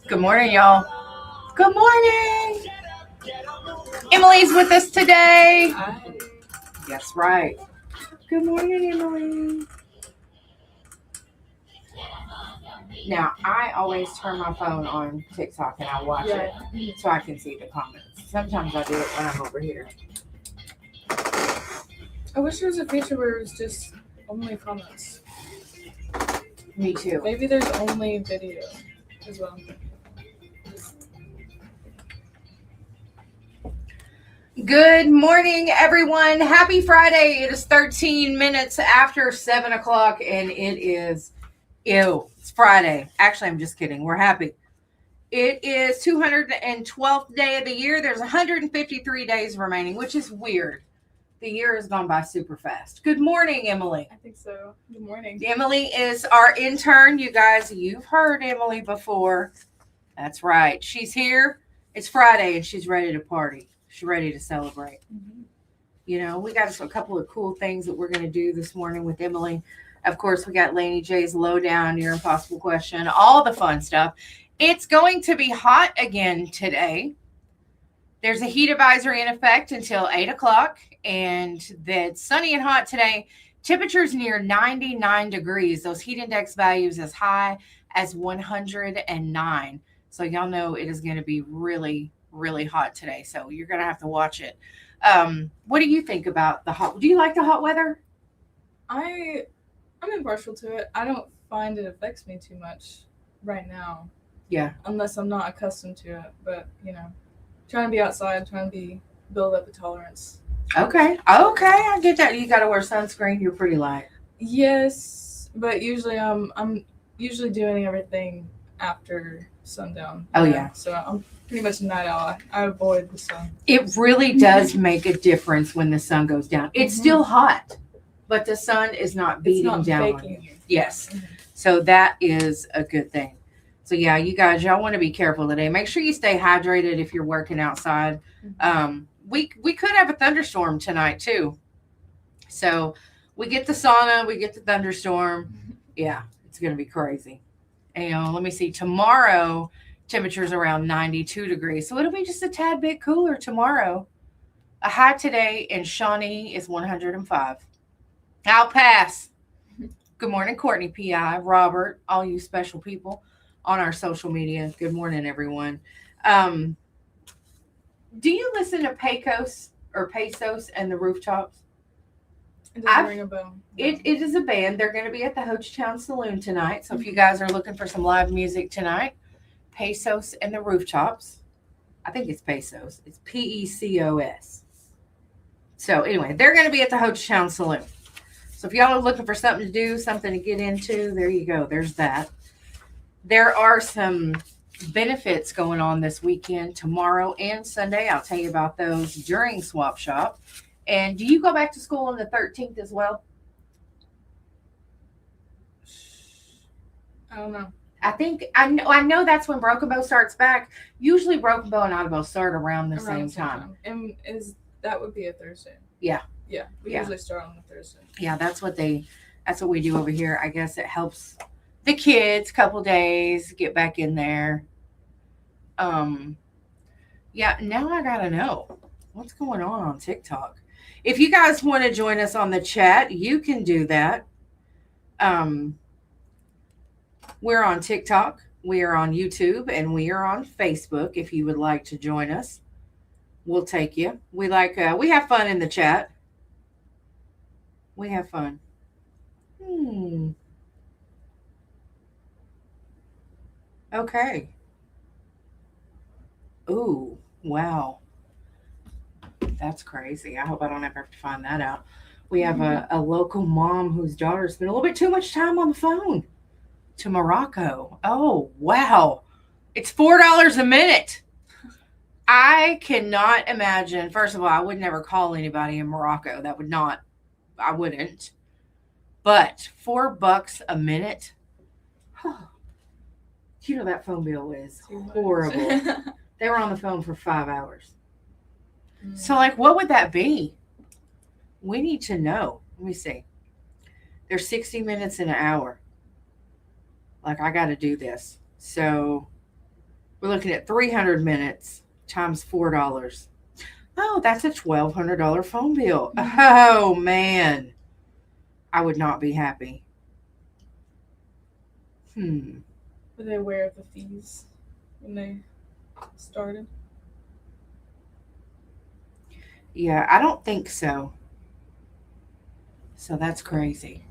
Good morning, y'all. Good morning. Emily's with us today. That's right. Good morning, Emily. Now, I always turn my phone on TikTok and I watch it so I can see the comments. Sometimes I do it when I'm over here. I wish there was a feature where it was just only comments. Me too. Maybe there's only video as well. Good morning, everyone. Happy Friday. It is 13 minutes after 7 o'clock, and it is, it's Friday. Actually, I'm just kidding. We're happy. It is 212th day of the year. There's 153 days remaining, which is weird. The year has gone by super fast. Good morning, Emily. I think so. Good morning. Emily is our intern. You guys, you've heard Emily before. That's right. She's here. It's Friday, and she's ready to party. She's ready to celebrate. Mm-hmm. You know, we got a couple of cool things that we're going to do this morning with Emily. Of course, we got Laney J's Lowdown, Your Impossible Question, all the fun stuff. It's going to be hot again today. There's a heat advisory in effect until 8 o'clock, and that's sunny and hot today. Temperatures near 99 degrees. Those heat index values as high as 109. So y'all know it is going to be really, really hot today. So you're going to have to watch it. What do you think about the hot? Do you like the hot weather? I'm impartial to it. I don't find it affects me too much right now. Yeah. Unless I'm not accustomed to it. But, you know, trying to be outside, build up a tolerance. Okay, I get that. You got to wear sunscreen. You're pretty light. Yes, but usually I'm usually doing everything after sundown. Oh, yeah. So I'm pretty much a night owl. I avoid the sun. It really does make a difference when the sun goes down. It's still hot, but the sun is not beating down on you. Yes. Mm-hmm. So that is a good thing. So yeah, you guys, y'all want to be careful today. Make sure you stay hydrated if you're working outside. Mm-hmm. We could have a thunderstorm tonight too. So we get the sauna, we get the thunderstorm. Yeah, it's going to be crazy. And let me see, tomorrow temperatures around 92 degrees. So it'll be just a tad bit cooler tomorrow. A high today in Shawnee is 105. I'll pass. Good morning, Courtney, P.I., Robert, all you special people on our social media. Good morning, everyone. Do you listen to Pecos and the Rooftops? It doesn't ring a bell. It is a band. They're going to be at the Hochtown Saloon tonight. So if you guys are looking for some live music tonight, Pecos and the Rooftops. I think it's Pecos. It's Pecos. So anyway, they're going to be at the Hochtown Saloon. So if y'all are looking for something to do, something to get into, there you go. There's that. There are some benefits going on this weekend, tomorrow and Sunday. I'll tell you about those during Swap Shop. And do you go back to school on the 13th as well? I don't know. I know that's when Broken Bow starts back. Usually Broken Bow and Audible start around the same time. And that would be a Thursday. Yeah. Yeah. We usually start on the Thursday. Yeah, that's what we do over here. I guess it helps the kids couple days get back in there. Yeah, now I gotta know what's going on TikTok. If you guys want to join us on the chat, you can do that. We're on TikTok, we are on YouTube, and we are on Facebook. If you would like to join us, we'll take you. We have fun in the chat. We have fun. Okay. Ooh, wow. That's crazy. I hope I don't ever have to find that out. We have a local mom whose daughter spent a little bit too much time on the phone to Morocco. Oh, wow. It's $4 a minute. I cannot imagine. First of all, I would never call anybody in Morocco. I wouldn't. But $4 a minute. You know that phone bill is horrible. They were on the phone for 5 hours. So, like, what would that be? We need to know. Let me see. There's 60 minutes in an hour. Like, I got to do this. So, we're looking at 300 minutes times $4. Oh, that's a $1,200 phone bill. Oh, man. I would not be happy. Were they aware of the fees when they started? Yeah, I don't think so. So that's crazy.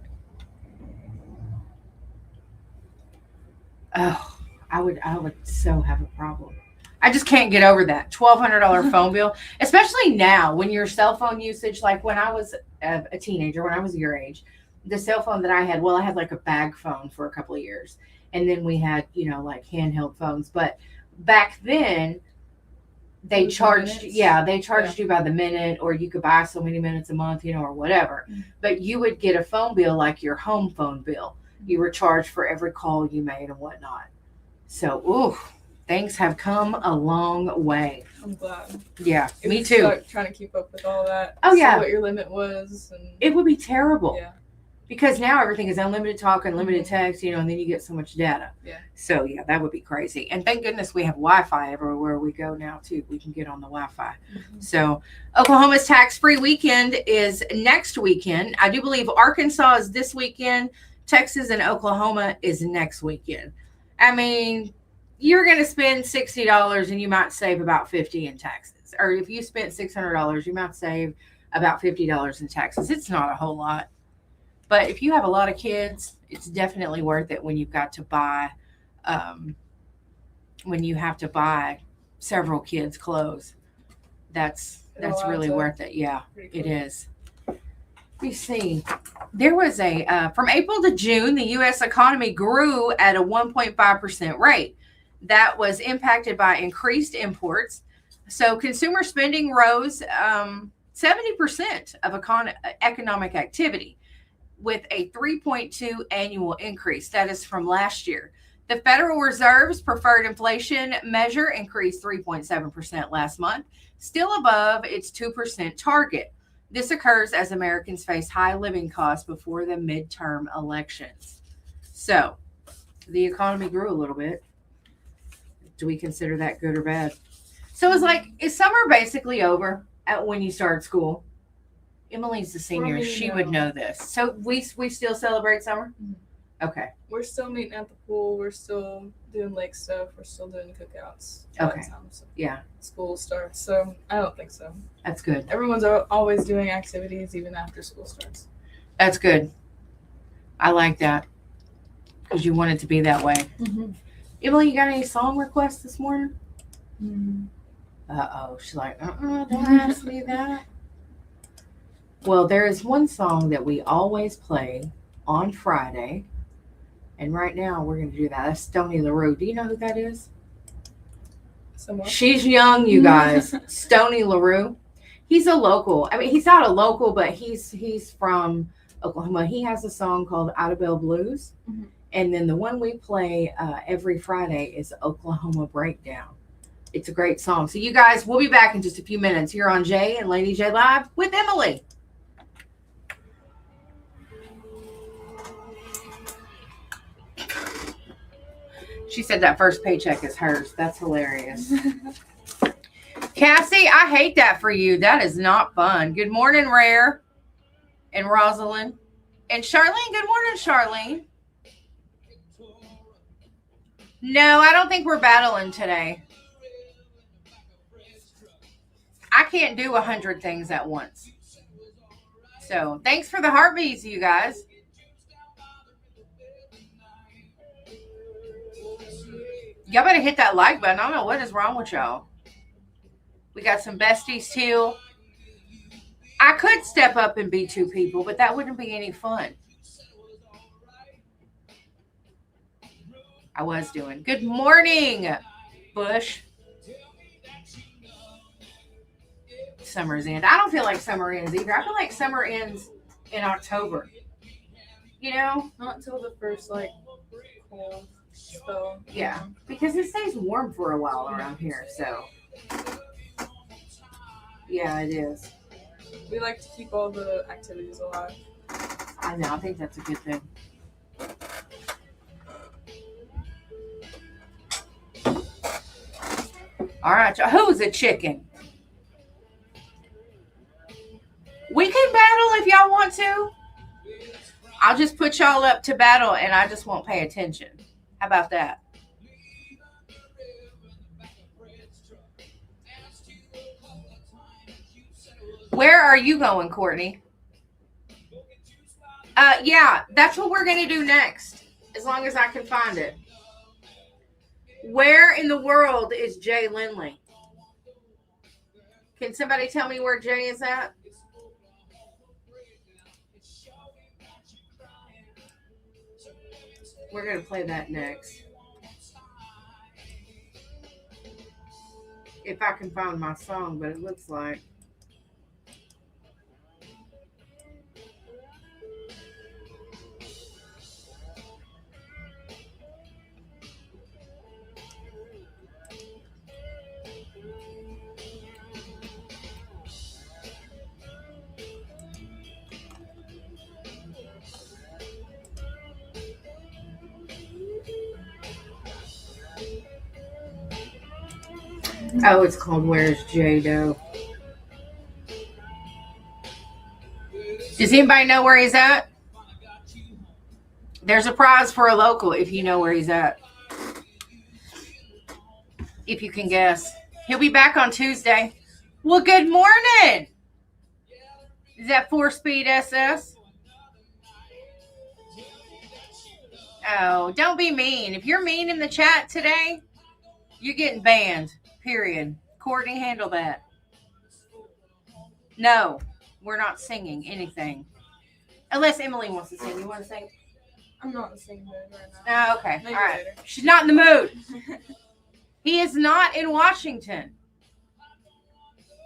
Oh, I would so have a problem. I just can't get over that $1,200 phone bill, especially now when your cell phone usage, like when I was a teenager, when I was your age, the cell phone that I had, well, I had like a bag phone for a couple of years. And then we had, like handheld phones. But back then, they charged you by the minute, or you could buy so many minutes a month, or whatever. But you would get a phone bill like your home phone bill. You were charged for every call you made and whatnot. So, things have come a long way. I'm glad. Yeah, me too. Trying to keep up with all that. Oh, yeah. What your limit was. And it would be terrible. Yeah. Because now everything is unlimited talk, unlimited text, and then you get so much data. Yeah. So, yeah, that would be crazy. And thank goodness we have Wi-Fi everywhere we go now, too. We can get on the Wi-Fi. So, Oklahoma's tax-free weekend is next weekend. I do believe Arkansas is this weekend. Texas and Oklahoma is next weekend. I mean, you're going to spend $60 and you might save about $50 in taxes. Or if you spent $600, you might save about $50 in taxes. It's not a whole lot. But if you have a lot of kids, it's definitely worth it when you've got to buy, when you have to buy several kids' clothes. That's really worth it. Yeah, it is. Let me see. There was from April to June, the U.S. economy grew at a 1.5% rate. That was impacted by increased imports. So consumer spending rose 70% of economic activity, with a 3.2 annual increase. That is from last year. The Federal Reserve's preferred inflation measure increased 3.7% last month, still above its 2% target. This occurs as Americans face high living costs before the midterm elections. So, the economy grew a little bit. Do we consider that good or bad? So it's like, is summer basically over when you start school? Emily's the senior. She would know this. So we still celebrate summer? Okay. We're still meeting at the pool. We're still doing lake stuff. We're still doing cookouts. Okay. So yeah. School starts. So I don't think so. That's good. Everyone's always doing activities even after school starts. That's good. I like that. Because you want it to be that way. Emily, you got any song requests this morning? Uh-oh. She's like, don't ask me that. Well, there is one song that we always play on Friday. And right now we're going to do that. That's Stoney LaRue. Do you know who that is? Somewhat. She's young, you guys. Stoney LaRue. He's a local. I mean, he's not a local, but he's from Oklahoma. He has a song called Idabel Blues. And then the one we play every Friday is Oklahoma Breakdown. It's a great song. So you guys, we'll be back in just a few minutes here on Jay and Laney J Live with Emily. She said that first paycheck is hers. That's hilarious. Cassie, I hate that for you. That is not fun. Good morning, Rare and Rosalind. And Charlene, good morning, Charlene. No, I don't think we're battling today. I can't do 100 things at once. So, thanks for the heartbeats, you guys. Y'all better hit that like button. I don't know what is wrong with y'all. We got some besties too. I could step up and be two people, but that wouldn't be any fun. I was doing. Good morning, Bush. Summer's end. I don't feel like summer ends either. I feel like summer ends in October. You know? Not until the first, cold spell. Yeah. Because it stays warm for a while around here, so. Yeah, it is. We like to keep all the activities alive. I know. I think that's a good thing. All right. Who's a chicken? We can battle if y'all want to. I'll just put y'all up to battle and I just won't pay attention. How about that? Where are you going, Courtney? Yeah, that's what we're going to do next, as long as I can find it. Where in the world is Jay Lindley? Can somebody tell me where Jay is at? We're going to play that next. If I can find my song, but it looks like. Oh, it's called Where's Jado? Does anybody know where he's at? There's a prize for a local if you know where he's at. If you can guess. He'll be back on Tuesday. Well, good morning. Is that 4-speed SS? Oh, don't be mean. If you're mean in the chat today, you're getting banned. Period. Courtney, handle that. No, we're not singing anything. Unless Emily wants to sing. You want to sing? I'm not in the singing mood right now. Oh, okay. Maybe all right. later. She's not in the mood. He is not in Washington.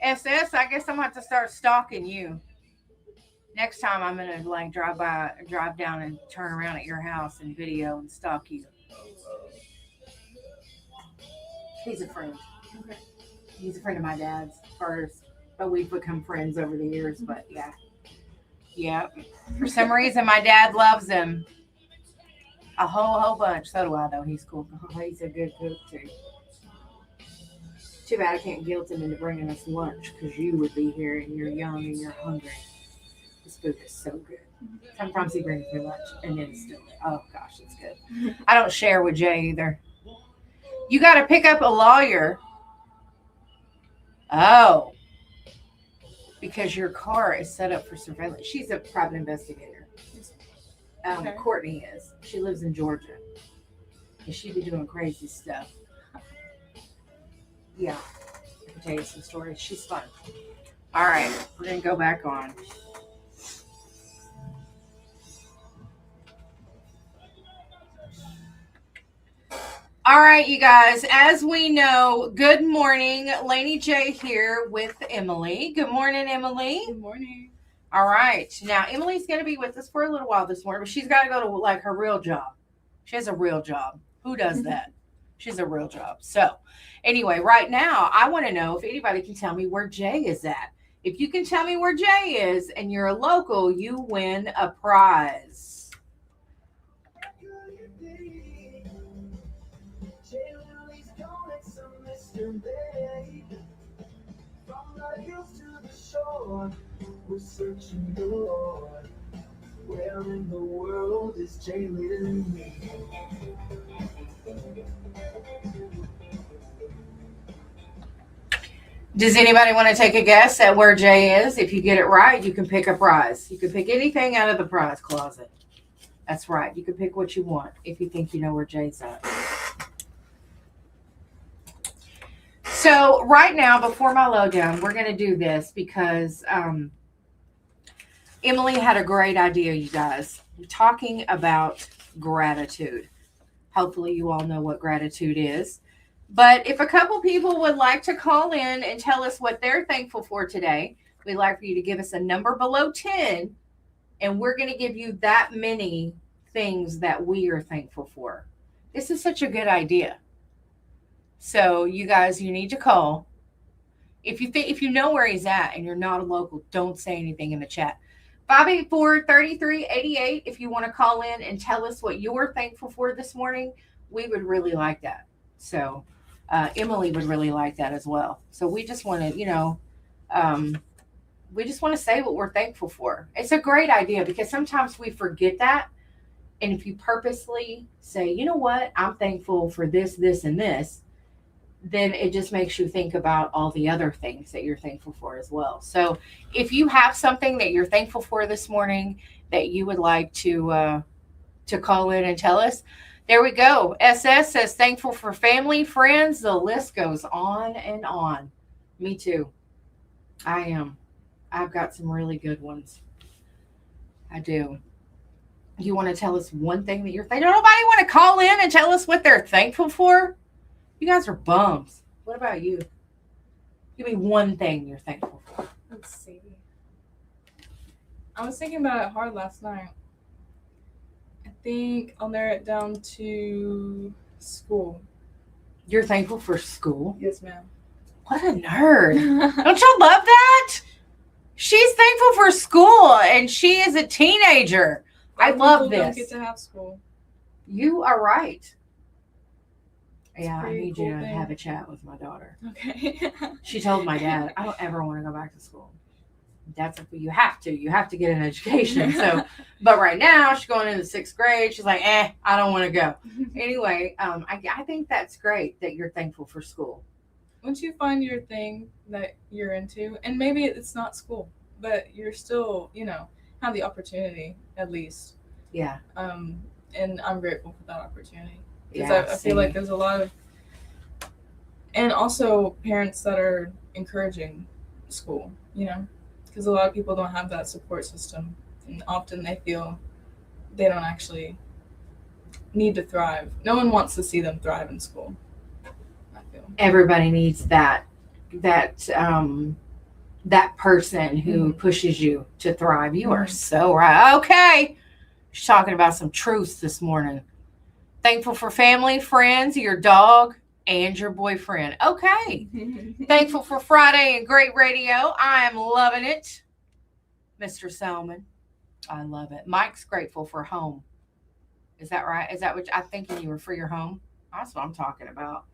SS, I guess I'm going to have to start stalking you. Next time I'm going to drive down and turn around at your house and video and stalk you. He's a friend. Okay. He's a friend of my dad's first, but we've become friends over the years, but yeah. Yeah. For some reason, my dad loves him. A whole bunch. So do I, though. He's cool. He's a good cook, too. Too bad I can't guilt him into bringing us lunch because you would be here and you're young and you're hungry. This food is so good. Sometimes he brings me lunch and then it's still, oh gosh, it's good. I don't share with Jay either. You got to pick up a lawyer. Oh. Because your car is set up for surveillance. She's a private investigator. Okay. Courtney is. She lives in Georgia. And she'd be doing crazy stuff. Yeah. I can tell you some stories. She's fun. All right. We're going to go back on. All right, you guys. As we know, good morning. Laney J here with Emily. Good morning, Emily. Good morning. All right. Now, Emily's going to be with us for a little while this morning, but she's got to go to like her real job. She has a real job. Who does that? She has a real job. So anyway, right now, I want to know if anybody can tell me where Jay is at. If you can tell me where Jay is and you're a local, you win a prize. We're searching the Lord. Where in the world is Jay Lindley? Does anybody want to take a guess at where Jay is? If you get it right, you can pick a prize. You can pick anything out of the prize closet. That's right. You can pick what you want if you think you know where Jay's at. So right now, before my lowdown, we're going to do this because Emily had a great idea, you guys. We're talking about gratitude. Hopefully you all know what gratitude is. But if a couple people would like to call in and tell us what they're thankful for today, we'd like for you to give us a number below 10, and we're going to give you that many things that we are thankful for. This is such a good idea. So you guys, you need to call If you know where he's at and you're not a local, don't say anything in the chat. 584-3388. If you want to call in and tell us what you're thankful for this morning, we would really like that. So Emily would really like that as well. So we just want to, we just want to say what we're thankful for. It's a great idea because sometimes we forget that. And if you purposely say, you know what, I'm thankful for this, this, and this, then it just makes you think about all the other things that you're thankful for as well. So if you have something that you're thankful for this morning that you would like to call in and tell us, there we go. SS says thankful for family, friends. The list goes on and on. Me too. I am. I've got some really good ones. I do. You want to tell us one thing that you're thankful for? Nobody want to call in and tell us what they're thankful for? You guys are bums. What about you? Give me one thing you're thankful for. Let's see. I was thinking about it hard last night. I think I'll narrow it down to school. You're thankful for school? Yes, ma'am. What a nerd. Don't y'all love that? She's thankful for school and she is a teenager. I love this. Don't get to have school. You are right. It's Yeah, I need cool you to thing. have a chat with my daughter. Okay. She told my dad, I don't ever want to go back to school. That's if you have to. You have to get an education. So, but right now she's going into 6th grade. She's like, I don't want to go. Anyway, I think that's great that you're thankful for school. Once you find your thing that you're into, and maybe it's not school, but you're still, have the opportunity at least. Yeah. And I'm grateful for that opportunity. Because Yeah, I feel like there's a lot of, and also parents that are encouraging school, because a lot of people don't have that support system, and often they feel they don't actually need to thrive. No one wants to see them thrive in school, I feel. Everybody needs that person who pushes you to thrive. You are so right. Okay. She's talking about some truths this morning. Thankful for family, friends, your dog, and your boyfriend. Okay. Thankful for Friday and great radio. I am loving it. Mr. Selman. I love it. Mike's grateful for home. Is that right? Is that what I'm thinking you were for your home? That's what I'm talking about.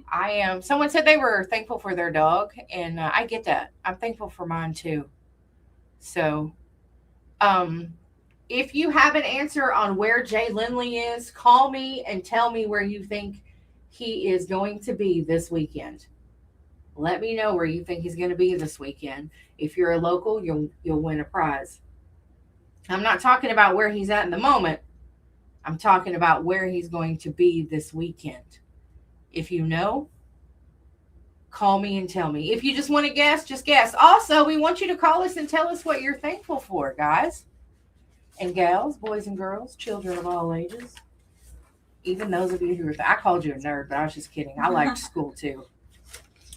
I am. Someone said they were thankful for their dog, and I get that. I'm thankful for mine too. So, if you have an answer on where Jay Lindley is, call me and tell me where you think he is going to be this weekend. Let me know where you think he's going to be this weekend. If you're a local, you'll win a prize. I'm not talking about where he's at in the moment. I'm talking about where he's going to be this weekend. If you know, call me and tell me. If you just want to guess, just guess. Also, we want you to call us and tell us what you're thankful for, guys and gals, boys and girls, children of all ages. Even those of you who I called you a nerd, but I was just kidding. I liked school too.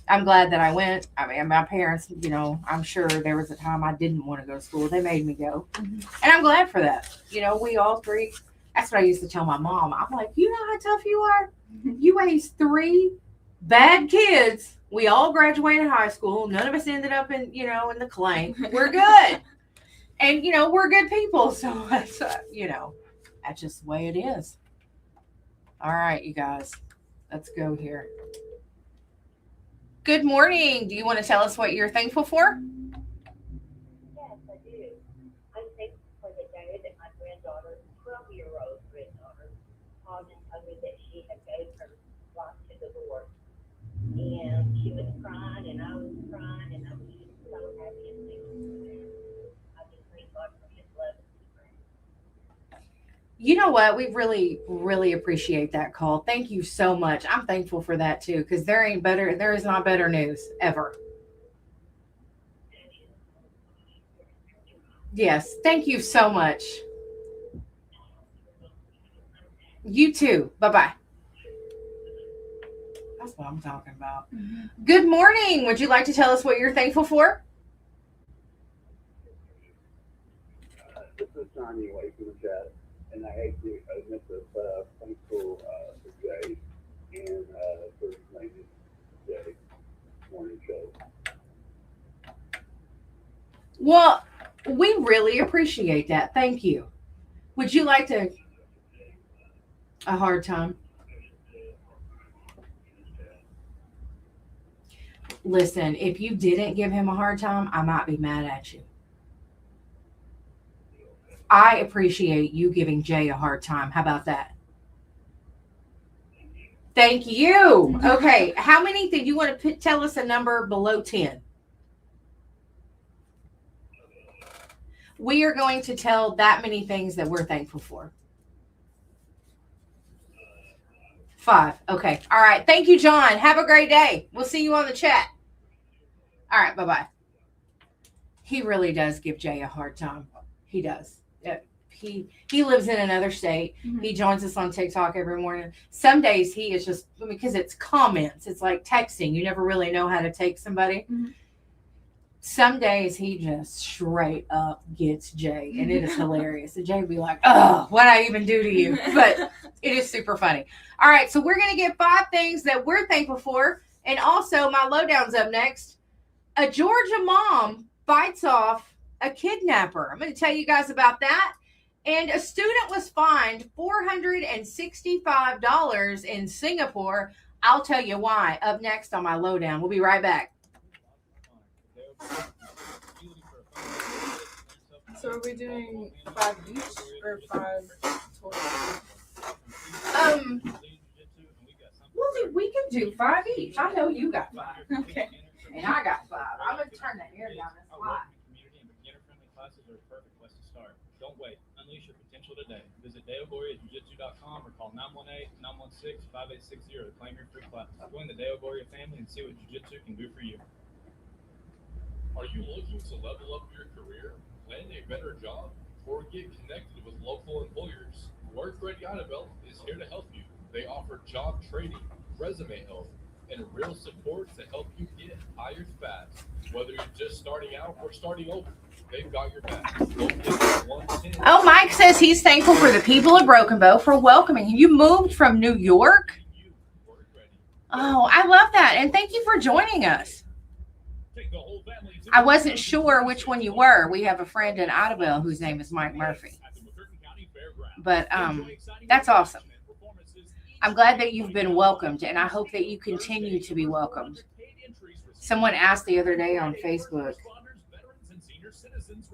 I'm glad that I went. I mean, my parents, I'm sure there was a time I didn't want to go to school. They made me go. And I'm glad for that. We all three, that's what I used to tell my mom. I'm like, you know how tough you are? You raised 3 bad kids. We all graduated high school. None of us ended up in the clay. We're good. And, we're good people. So, that's, that's just the way it is. All right, you guys, let's go here. Good morning. Do you want to tell us what you're thankful for? Yes, I do. I'm thankful for the day that my granddaughter, 12-year-old granddaughter, called and told me that she had gave her life to the Lord. And she was crying, and I was crying, and I was just so happy and thankful. I just thank God for his love and strength. You know what? We really, really appreciate that call. Thank you so much. I'm thankful for that too, because there is not better news ever. Yes. Thank you so much. You too. Bye-bye. That's what I'm talking about. Good morning. Would you like to tell us what you're thankful for? This is Johnny away from the chat, and I actually admit this thankful for Jay and for his Laney J morning show. Well, we really appreciate that. Thank you. Would you like to a hard time? Listen, if you didn't give him a hard time, I might be mad at you. I appreciate you giving Jay a hard time. How about that? Thank you. Okay, how many did you want to tell us a number below 10? We are going to tell that many things that we're thankful for. 5. Okay. All right. Thank you, John. Have a great day. We'll see you on the chat. All right. Bye-bye. He really does give Jay a hard time. He does. He lives in another state. Mm-hmm. He joins us on TikTok every morning. Some days he is just, because it's comments. It's like texting. You never really know how to take somebody. Mm-hmm. Some days he just straight up gets Jay, and it is hilarious. And Jay would be like, oh, what'd I even do to you? But it is super funny. All right, so we're going to get 5 things that we're thankful for. And also, my lowdown's up next. A Georgia mom fights off a kidnapper. I'm going to tell you guys about that. And a student was fined $465 in Singapore. I'll tell you why. Up next on my lowdown. We'll be right back. So are we doing 5 each or 5 total? We can do 5 each. I know you got 5. Okay. And I got 5. I'm gonna turn that air down. That's why. Classes are a perfect place to start. Don't wait. Unleash your potential today. Visit DeoGloriaJujitsu.com or call 918-916-5860 to claim your free class. Join the Deo Gloria family and see what Jiu-Jitsu can do for you. Are you looking to level up your career, land a better job, or get connected with local employers? Work Ready Annabelle is here to help you. They offer job training, resume help, and real support to help you get hired fast. Whether you're just starting out or starting over, they've got your back. Oh, Mike says he's thankful for the people of Broken Bow for welcoming him. You moved from New York? Oh, I love that. And thank you for joining us. I wasn't sure which one you were. We have a friend in Idabel whose name is Mike Murphy. But that's awesome. I'm glad that you've been welcomed, and I hope that you continue to be welcomed. Someone asked the other day on Facebook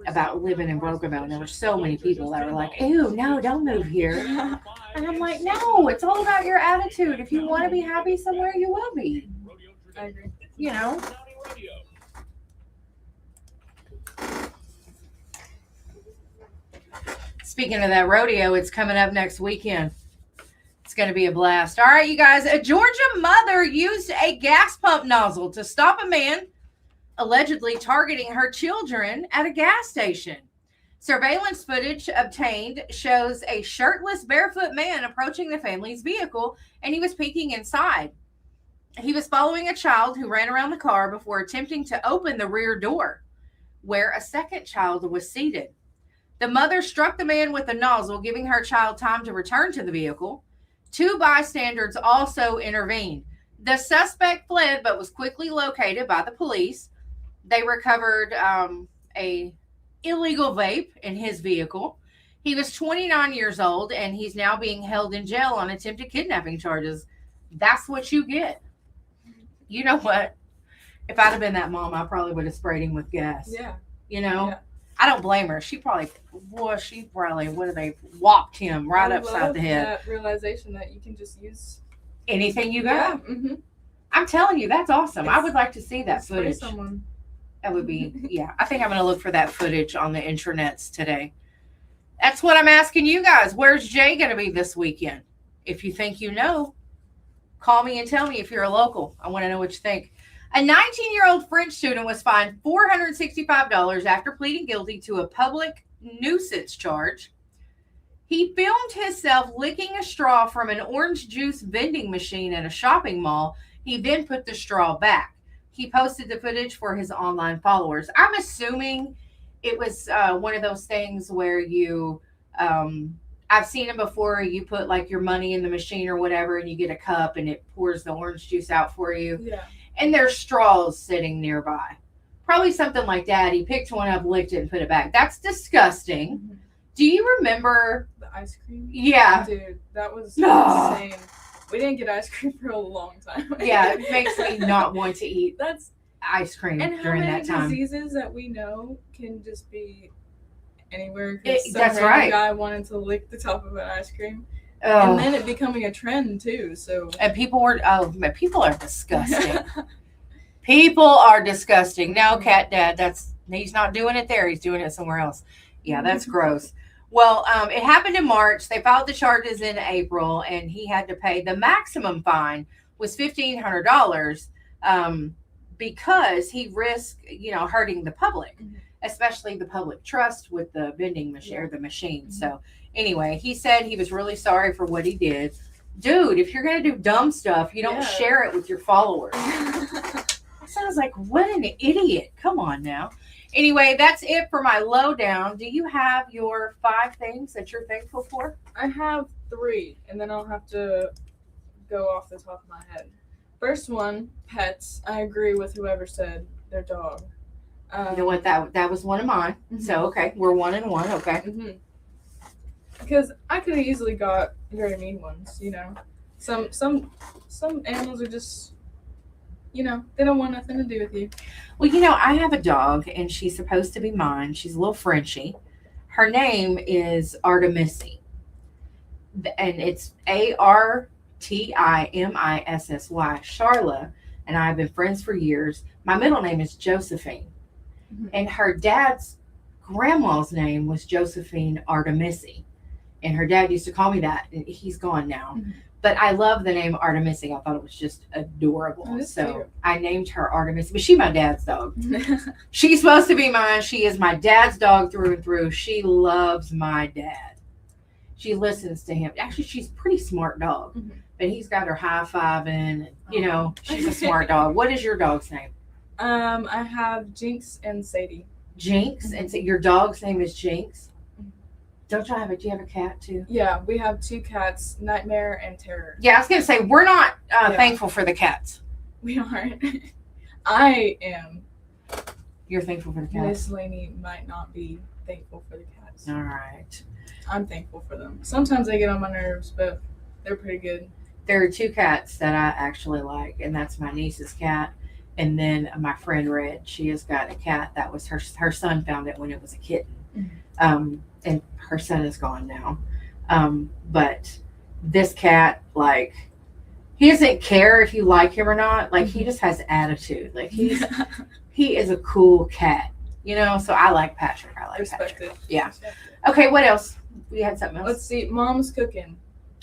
about living in Broken Bow, and there were so many people that were like, ew, no, don't move here. And I'm like, no, it's all about your attitude. If you want to be happy somewhere, you will be. I agree. You know? Speaking of that rodeo, it's coming up next weekend. It's going to be a blast. All right, you guys. A Georgia mother used a gas pump nozzle to stop a man allegedly targeting her children at a gas station. Surveillance footage obtained shows a shirtless, barefoot man approaching the family's vehicle, and he was peeking inside. He was following a child who ran around the car before attempting to open the rear door, where a second child was seated. The mother struck the man with the nozzle, giving her child time to return to the vehicle. 2 bystanders also intervened. The suspect fled, but was quickly located by the police. They recovered a illegal vape in his vehicle. He was 29 years old, and he's now being held in jail on attempted kidnapping charges. That's what you get. You know what? If I'd have been that mom, I probably would have sprayed him with gas. Yeah. You know? Yeah. I don't blame her. She probably would have they whopped him right upside the head. That realization that you can just use anything you got. Yeah. Mm-hmm. I'm telling you, that's awesome. I would like to see that footage. Someone. That would be, yeah. I think I'm going to look for that footage on the internets today. That's what I'm asking you guys. Where's Jay going to be this weekend? If you think you know, call me and tell me if you're a local. I want to know what you think. A 19-year-old French student was fined $465 after pleading guilty to a public nuisance charge. He filmed himself licking a straw from an orange juice vending machine at a shopping mall. He then put the straw back. He posted the footage for his online followers. I'm assuming it was one of those things where you, I've seen them before. You put like your money in the machine or whatever, and you get a cup and it pours the orange juice out for you. Yeah. And there's straws sitting nearby. Probably something like that. He picked one up, licked it, and put it back. That's disgusting. Do you remember The ice cream? Yeah. Dude, that was No. insane. We didn't get ice cream for a long time. Yeah, it makes me not want to eat That's ice cream and how during many that time. diseases that we know can just be anywhere. That's right. Guy wanted to lick the top of an ice cream, Oh. and then it becoming a trend too. So And people are disgusting. People are disgusting. No, Cat Dad, he's not doing it there. He's doing it somewhere else. Yeah, that's gross. Well, it happened in March. They filed the charges in April, and he had to pay the maximum fine was $1,500 because he risked, hurting the public, especially the public trust with the vending machine or the machine. So anyway, he said he was really sorry for what he did. Dude, if you're gonna do dumb stuff, you don't share it with your followers. Sounds like what an idiot. Come on now. Anyway, that's it for my lowdown. Do you have your 5 things that you're thankful for? I have 3, and then I'll have to go off the top of my head. First one, pets. I agree with whoever said their dog. You know what? That was one of mine. So okay, we're 1 and 1. Okay. Because I could have easily got very mean ones. Some animals are just. They don't want nothing to do with you. Well, I have a dog, and she's supposed to be mine. She's a little Frenchie. Her name is Artemisi, and it's Artimissy, Charla, and I have been friends for years. My middle name is Josephine, and her dad's grandma's name was Josephine Artemisi, and her dad used to call me that, and he's gone now. But I love the name Artemisi. I thought it was just adorable. So cute. I named her Artemisi. But she's my dad's dog. She's supposed to be mine. She is my dad's dog through and through. She loves my dad. She listens to him. Actually, she's a pretty smart dog. But he's got her high-fiving. She's a smart dog. What is your dog's name? I have Jinx and Sadie. Jinx? And so your dog's name is Jinx? Do you have a cat too? Yeah, we have 2 cats, Nightmare and Terror. Yeah, I was going to say, we're not thankful for the cats. We aren't. I am. You're thankful for the cats? Miss Laney might not be thankful for the cats. All right. I'm thankful for them. Sometimes they get on my nerves, but they're pretty good. There are 2 cats that I actually like, and that's my niece's cat, and then my friend Red. She has got a cat that was her son found it when it was a kitten. And her son is gone now. But this cat, he doesn't care if you like him or not. He just has attitude. He is a cool cat, so I like Patrick. Respect it. Yeah. Respect it. Okay, what else? We had something else. Let's see. Mom's cooking.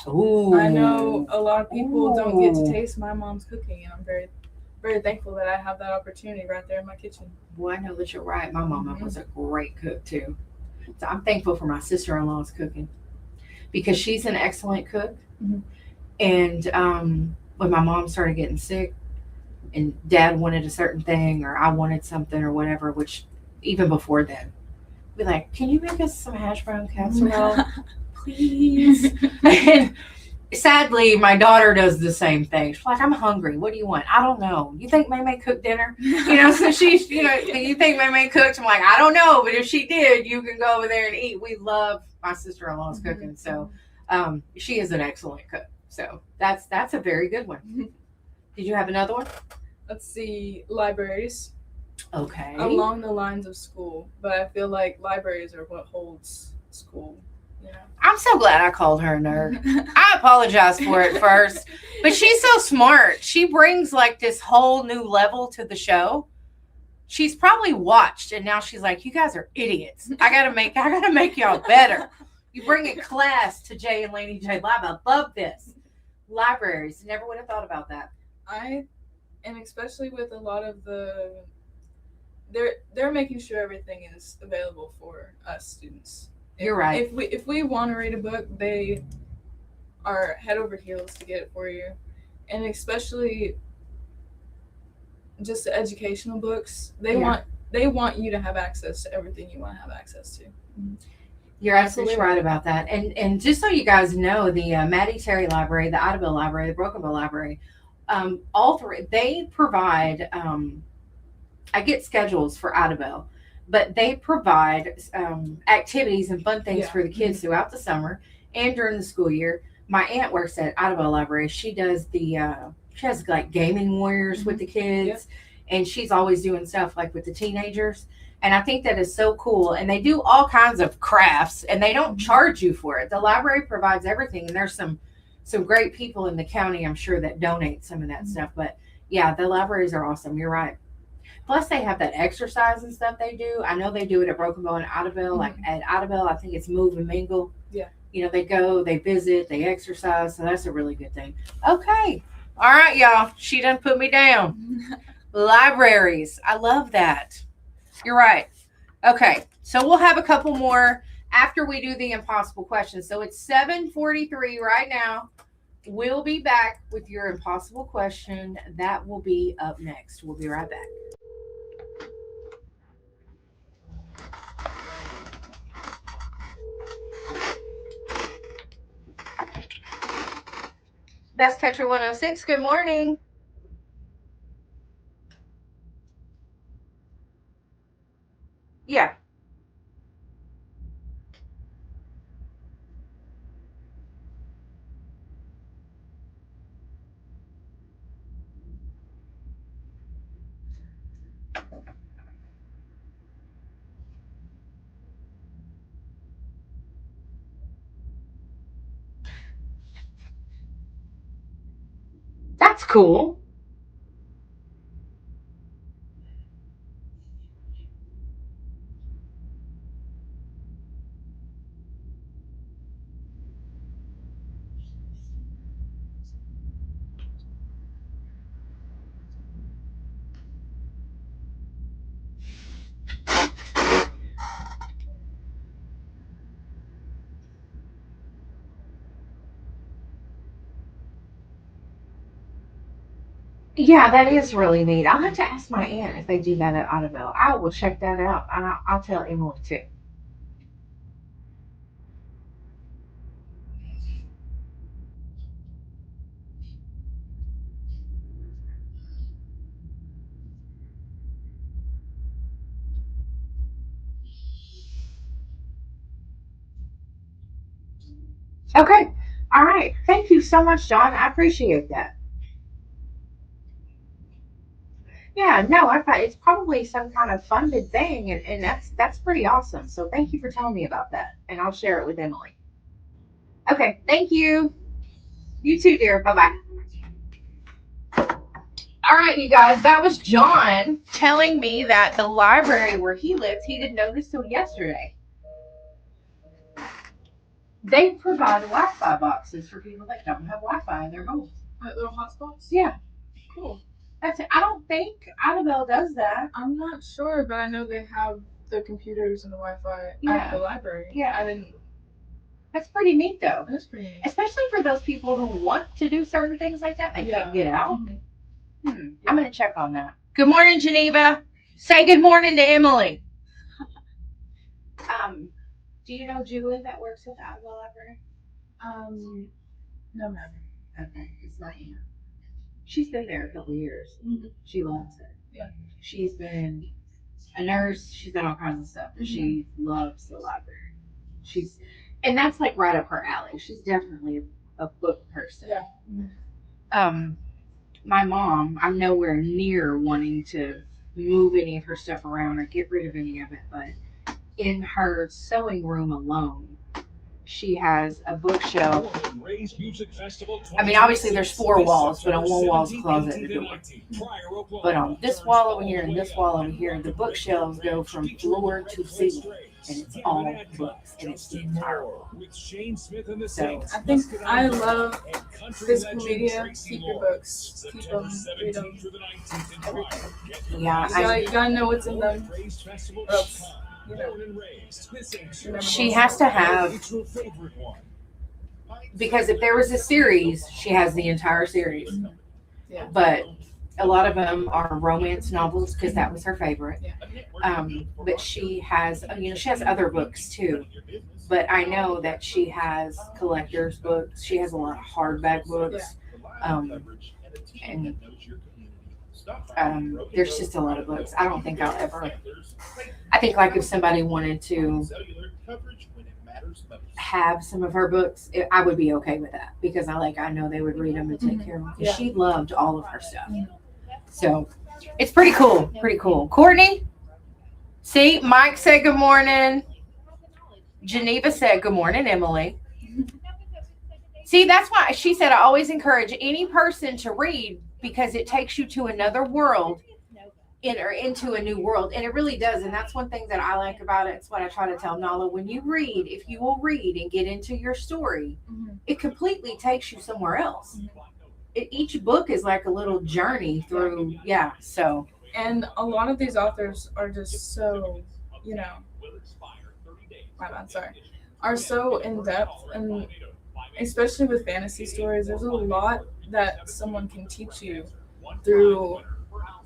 Ooh. I know a lot of people don't get to taste my mom's cooking, and I'm very, very thankful that I have that opportunity right there in my kitchen. Well, I know that you're right. My mama was a great cook too. So I'm thankful for my sister-in-law's cooking because she's an excellent cook. And when my mom started getting sick and Dad wanted a certain thing or I wanted something or whatever, which even before then, be like, can you make us some hash brown casserole, please? And sadly, my daughter does the same thing. She's like, I'm hungry. What do you want? I don't know. You think May May cooked dinner? So she's, you think May May cooked? I'm like, I don't know. But if she did, you can go over there and eat. We love my sister-in-law's cooking. So she is an excellent cook. So that's a very good one. Did you have another one? Let's see. Libraries. Okay. Along the lines of school. But I feel like libraries are what holds school. I'm so glad I called her a nerd. I apologize for it first, but she's so smart. She brings this whole new level to the show. She's probably watched and now she's like, you guys are idiots. I gotta make y'all better. You bring a class to Jay and Laney J Live. I love this. Libraries. Never would have thought about that. And especially with a lot of they're making sure everything is available for us students. You're right. If we want to read a book, they are head over heels to get it for you, and especially just the educational books. They want you to have access to everything you want to have access to. You're absolutely right about that. And just so you guys know, the Maddie Terry Library, the Idaville Library, the Brokenville Library, all 3 they provide I get schedules for Idabel, but they provide activities and fun things for the kids throughout the summer and during the school year. My aunt works at Idabel Library. She does she has like gaming warriors with the kids, and she's always doing stuff like with the teenagers. And I think that is so cool. And they do all kinds of crafts, and they don't charge you for it. The library provides everything, and there's some great people in the county, I'm sure, that donate some of that stuff. But yeah, the libraries are awesome. You're right. Plus, they have that exercise and stuff they do. I know they do it at Broken Bow and Idabel. Like at Idabel, I think it's Move and Mingle. Yeah. You know, they go, they visit, they exercise. So that's a really good thing. Okay. All right, y'all. She done put me down. Libraries. I love that. You're right. Okay. So we'll have a couple more after we do the impossible questions. So it's 7:43 right now. We'll be back with your impossible question. That will be up next. We'll be right back. Best Country 106. Good morning. Yeah. That's cool. Yeah, that is really neat. I'll have to ask my aunt if they do that at Audubon. I will check that out, and I'll tell Emily too. Okay. All right. Thank you so much, John. I appreciate that. Yeah, no, I thought it's probably some kind of funded thing, and that's pretty awesome. So thank you for telling me about that, and I'll share it with Emily. Okay, thank you. You too, dear. Bye bye. All right, you guys, that was John telling me that the library where he lives, he didn't know this till yesterday. They provide Wi-Fi boxes for people that don't have Wi-Fi in their homes. Like little hotspots? Yeah, Cool. that's it. I don't think Annabelle does that. I'm not sure, but I know they have the computers and the Wi-Fi at the library. Yeah. I didn't. That's pretty neat, though. That's pretty neat. Especially for those people who want to do certain things like that. They can't get out. I'm going to check on that. Good morning, Geneva. Say good morning to Emily. Do you know Julie that works at the Iowa Library? No, ma'am. Okay, it's not you. She's been there a couple of years. Mm-hmm. She loves it. Yeah. She's been a nurse. She's done all kinds of stuff. But she loves the library. And that's like right up her alley. She's definitely a book person. Yeah. My mom, I'm nowhere near wanting to move any of her stuff around or get rid of any of it, but in her sewing room alone, she has a bookshelf. I mean, obviously there's 4 walls, but on one wall's a closet and a door. But on this wall over here and this wall over here, the bookshelves go from floor to ceiling, and it's all books, and it's the entire wall. So I think I love physical media. Keep your books. Keep them. Read them. yeah, You gotta know what's in them. Or else, she has to have, because if there was a series, she has the entire series. Yeah. But a lot of them are romance novels because that was her favorite. But she has, she has other books too. But I know that she has collector's books. She has a lot of hardback books. And There's just a lot of books. I don't think I'll ever. I think like if somebody wanted to have some of her books, I would be okay with that because I know they would read them and take care of them. Yeah. She loved all of her stuff, so it's pretty cool. Pretty cool. Courtney, see, Mike said good morning. Geneva said good morning, Emily. See, that's why she said I always encourage any person to read because it takes you to another world or into a new world. And it really does. And that's one thing that I like about it. It's what I try to tell Nala. When you read, if you will read and get into your story, it completely takes you somewhere else. Each book is like a little journey through, so. And a lot of these authors are just so, are so in depth, and especially with fantasy stories, there's a lot that someone can teach you through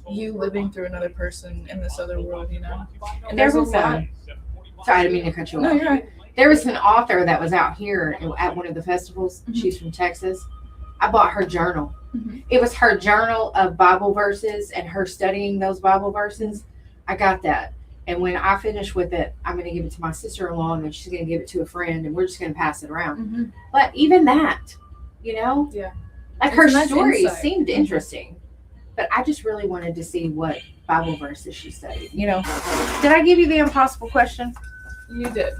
you living through another person in this other world, And There there's a was lot. sorry, I didn't mean to cut you No, off. you're right. There was an author that was out here at one of the festivals. She's from Texas. I bought her journal. It was her journal of Bible verses and her studying those Bible verses. I got that. And when I finish with it, I'm going to give it to my sister-in-law, and then she's going to give it to a friend, and we're just going to pass it around. But even that, Yeah. like It's her a nice story insight. seemed interesting. But I just really wanted to see what Bible verses she studied. Did I give you the impossible question? You did.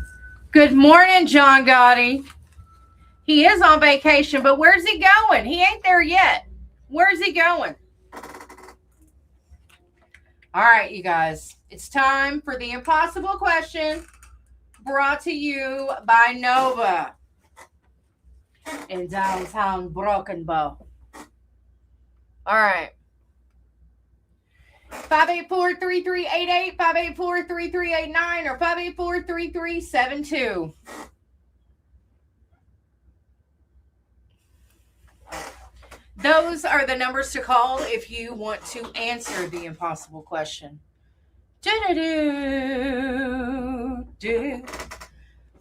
Good morning, John Gotti. He is on vacation, but where's he going? He ain't there yet. Where's he going? All right, you guys. It's time for the impossible question brought to you by Nova in downtown Broken Bow. All right. 584-3388, 584-3389, or 584-3372. Those are the numbers to call if you want to answer the impossible question. Do-do-do-do.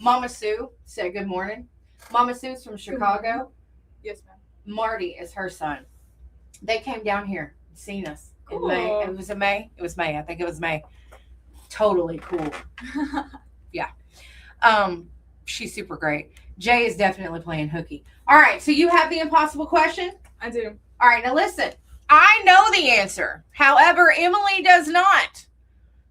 Mama Sue said good morning. Mama Sue's from Chicago. Yes, ma'am. Marty is her son. They came down here and seen us in Cool. May. It was May. I think it was May. Totally cool. Yeah. She's super great. Jay is definitely playing hooky. All right, so you have the impossible question? I do. All right, now listen. I know the answer. However, Emily does not.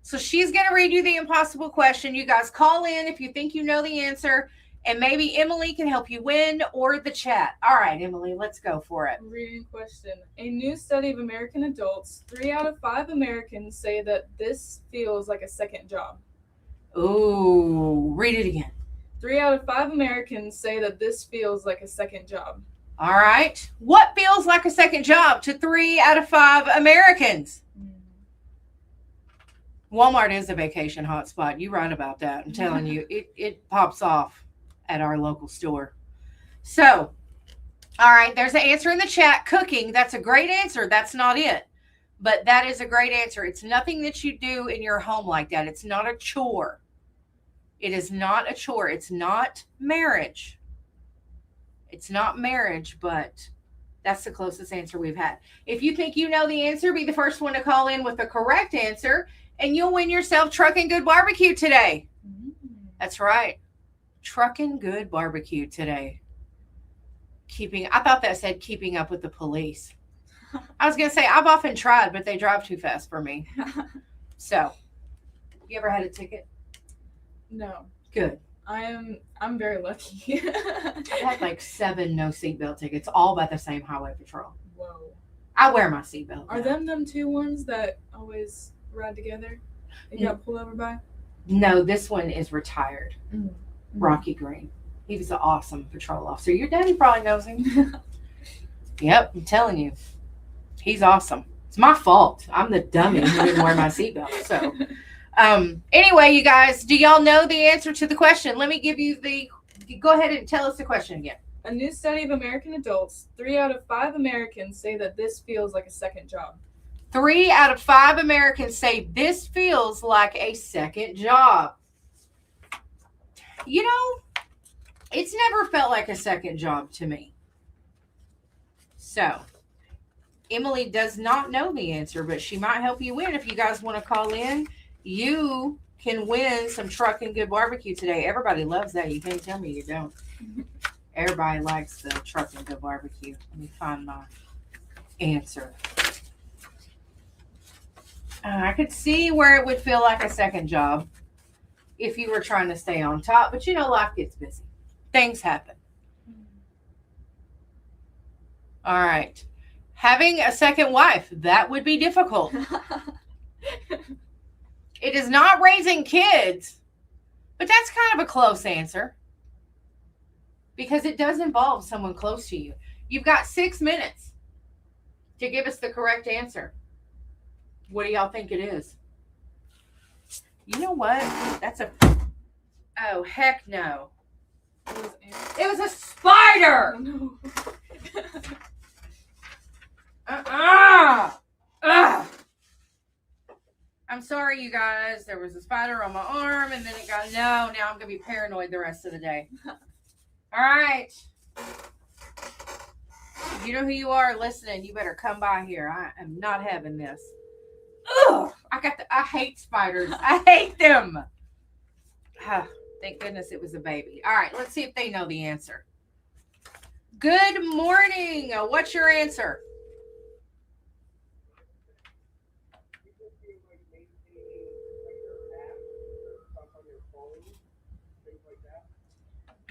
So she's going to read you the impossible question. You guys call in if you think you know the answer, and maybe Emily can help you win, or the chat. All right, Emily, let's go for it. Reading question. A new study of American adults, 3 out of 5 Americans say that this feels like a second job. Ooh, read it again. 3 out of 5 Americans say that this feels like a second job. All right. What feels like a second job to 3 out of 5 Americans? Walmart is a vacation hotspot. You're right about that. I'm telling you, it pops off at our local store. So, all right, there's an answer in the chat. Cooking, that's a great answer. That's not it. But that is a great answer. It's nothing that you do in your home like that. It's not a chore. It is not a chore. It's not marriage. It's not marriage, but that's the closest answer we've had. If you think you know the answer, be the first one to call in with the correct answer, and you'll win yourself Truckin' Good Barbecue today. That's right. Truckin' Good Barbecue today. I thought that said keeping up with the police. I was going to say, I've often tried, but they drive too fast for me. So, you ever had a ticket? No. Good. I'm very lucky. I've had like 7 no seatbelt tickets, all by the same highway patrol. Whoa. I wear my seatbelt. Are them 2 ones that always ride together? You got pulled over by? No, this one is retired. Mm-hmm. Rocky Green. He was an awesome patrol officer. Your daddy probably knows him. Yep, I'm telling you. He's awesome. It's my fault. I'm the dummy who didn't wear my seatbelt. So, anyway, you guys, do y'all know the answer to the question? Let me give you go ahead and tell us the question again. A new study of American adults, 3 out of 5 Americans say that this feels like a second job. 3 out of 5 Americans say this feels like a second job. You know, it's never felt like a second job to me. So, Emily does not know the answer, but she might help you win. If you guys want to call in, you can win some Truck and Good barbecue today. Everybody loves that. You can't tell me you don't. Everybody likes the Truck and Good barbecue. Let me find my answer. I could see where it would feel like a second job if you were trying to stay on top, but life gets busy. Things happen. All right. Having a second wife, that would be difficult. It is not raising kids, but that's kind of a close answer because it does involve someone close to you. You've got 6 minutes to give us the correct answer. What do y'all think it is? You know what? Oh, heck no. It was a spider! Oh, no. I'm sorry, you guys. There was a spider on my arm, and then it got now I'm gonna be paranoid the rest of the day. All right. If you know who you are listening, you better come by here. I am not having this. Ugh! I hate spiders. I hate them. Thank goodness it was a baby. All right, let's see if they know the answer. Good morning. What's your answer?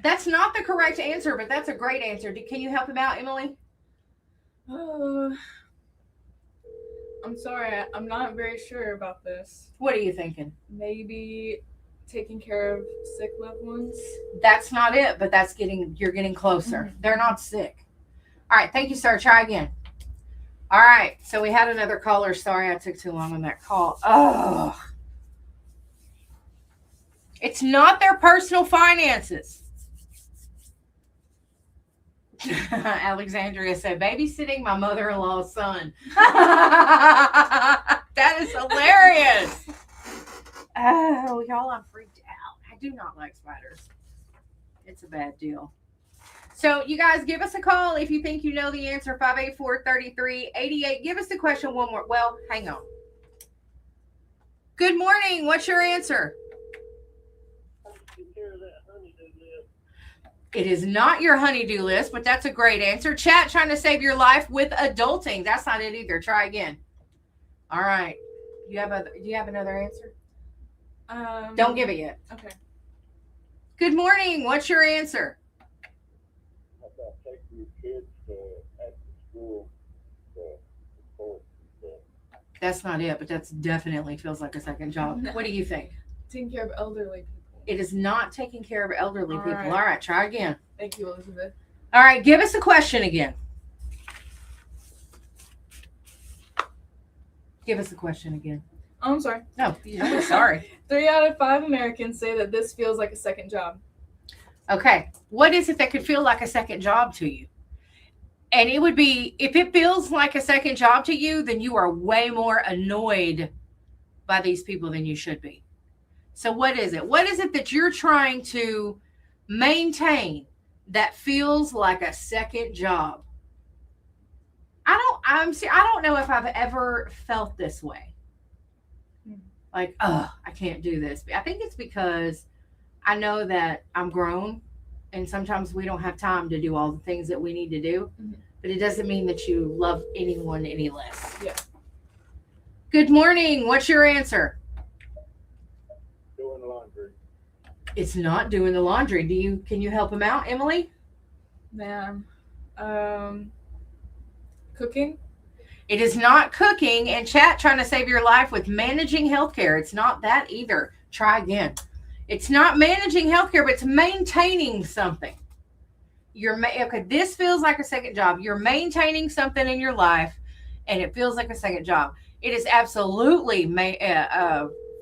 That's not the correct answer, but that's a great answer. Can you help him out, Emily? Oh, I'm sorry. I'm not very sure about this. What are you thinking? Maybe taking care of sick loved ones. That's not it, but you're getting closer. Mm-hmm. They're not sick. All right. Thank you, sir. Try again. All right. So we had another caller. Sorry I took too long on that call. Oh, it's not their personal finances. Alexandria said, babysitting my mother-in-law's son. That is hilarious. Oh, y'all, I'm freaked out. I do not like spiders. It's a bad deal. So you guys give us a call if you think you know the answer. 584-3388. Give us the question one more. Well, hang on. Good morning. What's your answer? It is not your honey-do list, but that's a great answer. Chat, trying to save your life with adulting. That's not it either. Try again. All right. Do you have another answer? Don't give it yet. Okay. Good morning. What's your answer? How about taking your kids after school to sports and stuff? That's not it, but that's definitely feels like a second job. No. What do you think? Taking care of elderly people. It is not taking care of elderly people. Right. All right, try again. Thank you, Elizabeth. All right, give us a question again. Give us a question again. Oh, I'm sorry. No, I'm sorry. 3 out of 5 Americans say that this feels like a second job. Okay, what is it that could feel like a second job to you? And it would be, if it feels like a second job to you, then you are way more annoyed by these people than you should be. So what is it? What is it that you're trying to maintain that feels like a second job? I don't know if I've ever felt this way. Like, I can't do this. I think it's because I know that I'm grown and sometimes we don't have time to do all the things that we need to do. Mm-hmm. But it doesn't mean that you love anyone any less. Yeah. Good morning. What's your answer? Doing laundry. It's not doing the laundry. Can you help him out, Emily? Ma'am. Cooking? It is not cooking. And chat, trying to save your life with managing healthcare. It's not that either. Try again. It's not managing healthcare, but it's maintaining something. Okay, this feels like a second job. You're maintaining something in your life, and it feels like a second job. It is absolutely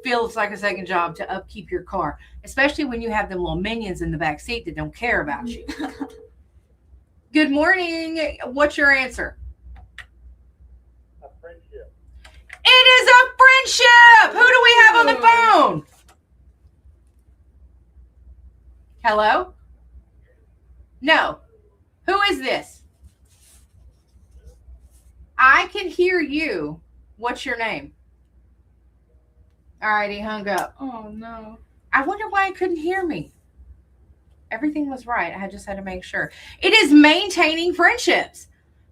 feels like a second job to upkeep your car, especially when you have them little minions in the back seat that don't care about you. Good morning. What's your answer? A friendship. It is a friendship. Who do we have on the phone? Hello? No. Who is this? I can hear you. What's your name? All right, he hung up. Oh no. I wonder why he couldn't hear me. Everything was right. I just had to make sure. It is maintaining friendships.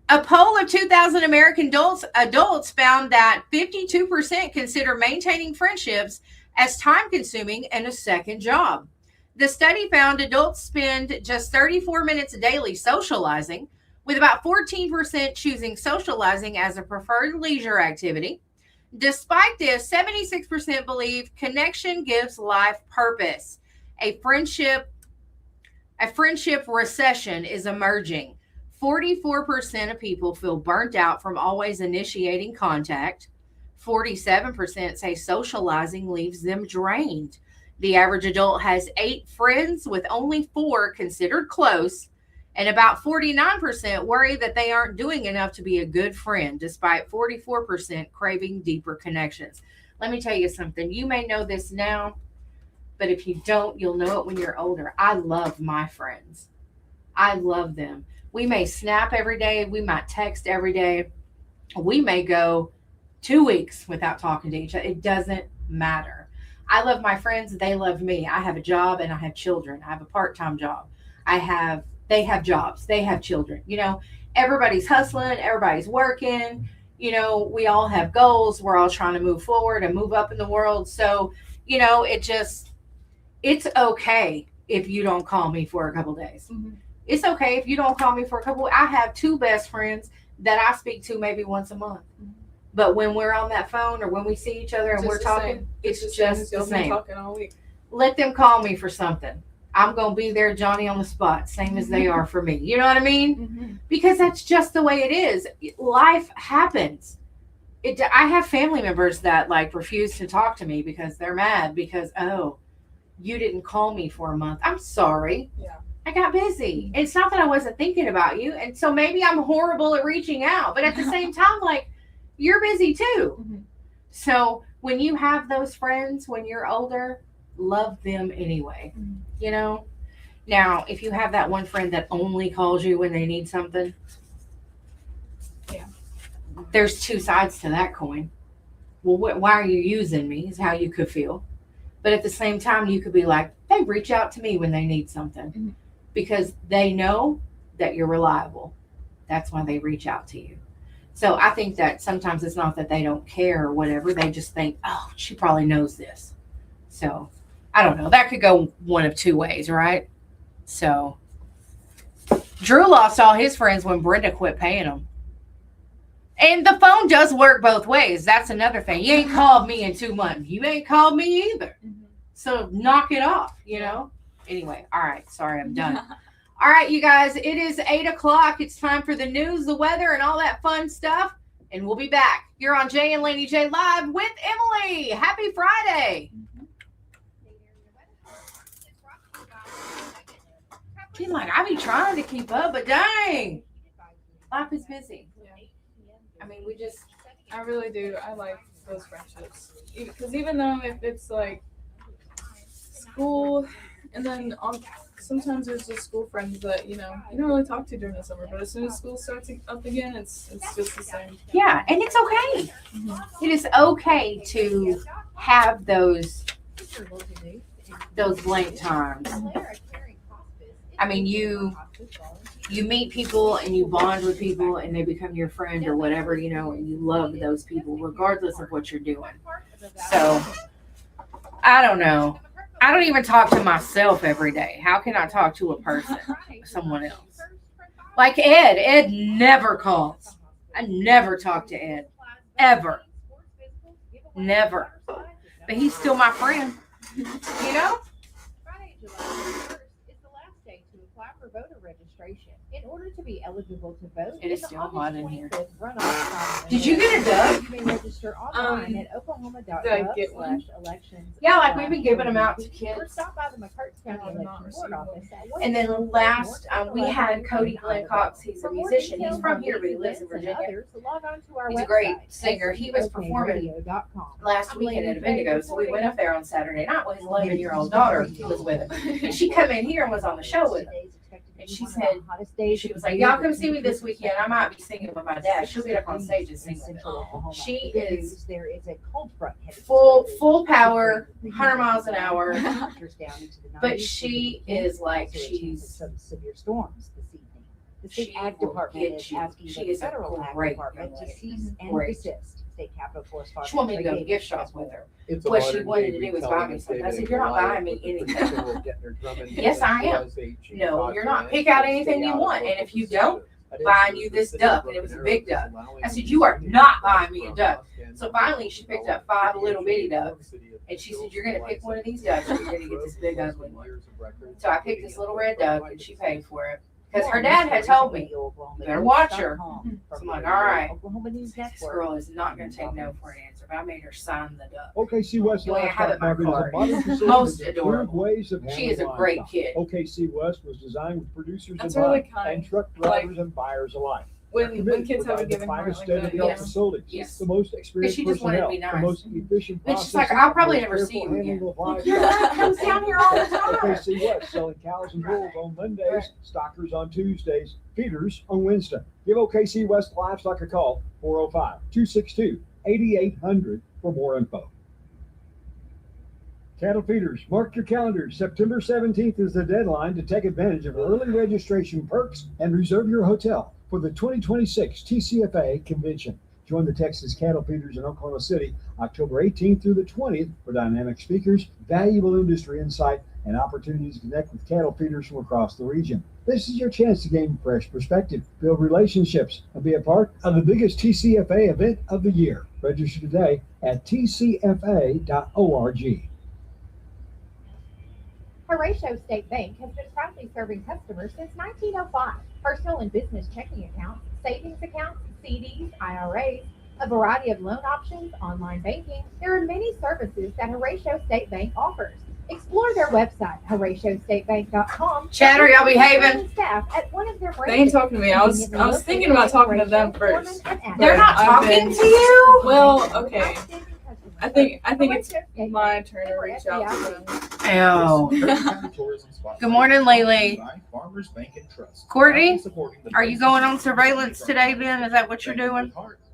A poll of 2,000 American adults found that 52% consider maintaining friendships as time-consuming and a second job. The study found adults spend just 34 minutes daily socializing, with about 14% choosing socializing as a preferred leisure activity. Despite this, 76% believe connection gives life purpose. A friendship recession is emerging. 44% of people feel burnt out from always initiating contact. 47% say socializing leaves them drained. The average adult has 8 friends, with only 4 considered close. And about 49% worry that they aren't doing enough to be a good friend, despite 44% craving deeper connections. Let me tell you something. You may know this now, but if you don't, you'll know it when you're older. I love my friends. I love them. We may snap every day. We might text every day. We may go 2 weeks without talking to each other. It doesn't matter. I love my friends. They love me. I have a job and I have children. I have a part-time job. They have jobs. They have children. You know, everybody's hustling. Everybody's working. You know, we all have goals. We're all trying to move forward and move up in the world. So, you know, it's okay if you don't call me for a couple days. Mm-hmm. It's okay if you don't call me for a couple. I have 2 best friends that I speak to maybe once a month. Mm-hmm. But when we're on that phone or when we see each other and we're talking, it's just the same. Talking all week. Let them call me for something. I'm going to be there, Johnny on the spot, same as they are for me. You know what I mean? Mm-hmm. Because that's just the way it is. Life happens. I have family members that like refuse to talk to me because they're mad because, oh, you didn't call me for a month. I'm sorry. Yeah. I got busy. It's not that I wasn't thinking about you. And so maybe I'm horrible at reaching out. But at the same time, like, you're busy too. Mm-hmm. So when you have those friends when you're older, love them anyway. Mm-hmm. You know? Now, if you have that one friend that only calls you when they need something, yeah, there's 2 sides to that coin. Well, why are you using me is how you could feel. But at the same time, you could be like, hey, reach out to me when they need something. Mm-hmm. Because they know that you're reliable. That's why they reach out to you. So I think that sometimes it's not that they don't care or whatever. They just think, oh, she probably knows this. So I don't know. That could go one of 2 ways, right? So Drew lost all his friends when Brenda quit paying him. And the phone does work both ways. That's another thing. You ain't called me in 2 months. You ain't called me either. Mm-hmm. So knock it off, you know? Anyway, all right. Sorry, I'm done. All right, you guys, it is 8 o'clock. It's time for the news, the weather, and all that fun stuff. And we'll be back. You're on Jay and Laney J Live with Emily. Happy Friday. She's like, I be trying to keep up, but dang, life is busy. I mean, I really do. I like those friendships. Because even though if it's like school, and then sometimes there's just school friends that, you know, you don't really talk to during the summer, but as soon as school starts up again, it's just the same. Yeah, and it's okay. Mm-hmm. It is okay to have those blank times. I mean, you meet people and you bond with people and they become your friend or whatever, you know, and you love those people regardless of what you're doing. So, I don't know. I don't even talk to myself every day. How can I talk to a person, someone else? Like Ed. Ed never calls. I never talk to Ed. Ever. Never. But he's still my friend. You know? Friday, July 1st is the last day to apply for voter registration. In order to be eligible to vote, it is still hot in here. Did you get a dub? You may register online at oklahoma.gov/elections. Yeah, like we've been giving them out to kids. Or stop by the McCarts County Election Board office. And then last, we had Cody Glenn Cox. He's a musician. He's from here, but he lives in Virginia. He's a great singer. He was performing last weekend at a Bendigo, so we went up there on Saturday night with his 11-year-old daughter. He was with him. And she come in here and was on the show with him. And she One of the said, hottest days she of was the like, year y'all with come see me this weekend. I might be singing with my dad. She'll get up on stage and sing with Central me. Oklahoma. She The good is news, there is a cold front headed full power, 100 miles an hour. Temperatures down into the But 90s. she is like, Also a chance of she's, some severe storms this evening. The state she ag will department get is you. asking She the is a federal ag great department young to lady. cease and Great. desist. State Capitol correspondent. She wanted me to go to Trey gift Davis shop has with more. her. It's a What she modern wanted day to do was retelling buy me of something. I David said, and you're not Goliath buying me with the anything. potential of getting her drumming Yes, done I am. as a chief No, you're not. contract Pick out to anything stay you out of want. And local if you decisions. don't, That buying is you the this city of duck. And it was a Broken big Arrow duck. is allowing I said, these you are communities not to buying me a from duck. Moscow So to finally she picked up 5 little bitty ducks. City of And she said, Hills you're going to and pick one of Lights. these ducks or you're going to get this big ugly one. So I picked this little red duck and she paid for it. Because her dad had told me, you better watch her. So I'm like, all right. Oklahoma News This Network. girl is not going to take no for an answer. But I made her sign the duck. OKC West You only have it Livestock in my Market is a card. modern facility Most with adorable. improved ways of She is a handling great livestock. kid. OKC West was designed with producers That's in really mind kind. and truck drivers and buyers alike. They're When committed to kids have a provide the giving heart finest like that, state-of-the-art yeah. facilities, Yes. the most experienced she just wanted to personnel, be the nice. most efficient But she's like, processing, I'll probably the never most see you careful again. handling of livestock. Your dad comes down here all the time. OKC West selling cows and bulls on Mondays, stockers on Tuesdays, feeders on Wednesday. Give OKC West Livestock a call, 405-262-8800 for more info. Cattle feeders, mark your calendars. September 17th is the deadline to take advantage of early registration perks and reserve your hotel for the 2026 TCFA convention. Join the Texas Cattle Feeders in Oklahoma City October 18th through the 20th for dynamic speakers, valuable industry insight, and opportunities to connect with cattle feeders from across the region. This is your chance to gain fresh perspective, build relationships, and be a part of the biggest TCFA event of the year. Register today at tcfa.org. Horatio State Bank has been proudly serving customers since 1905. Personal and business checking accounts, savings accounts, CDs, IRAs, a variety of loan options, online banking. There are many services that Horatio State Bank offers. Explore their website, HoratioStateBank.com. Chatter, y'all behaving. Staff at one of their They ain't talking to me. I was thinking about talking to them first. They're not I've talking been- to you? Well, okay. I think it's my turn to reach out to them. Ew. Good morning, Laylee. Farmers Bank and Trust. Courtney, are you going on surveillance today then? Is that what you're doing?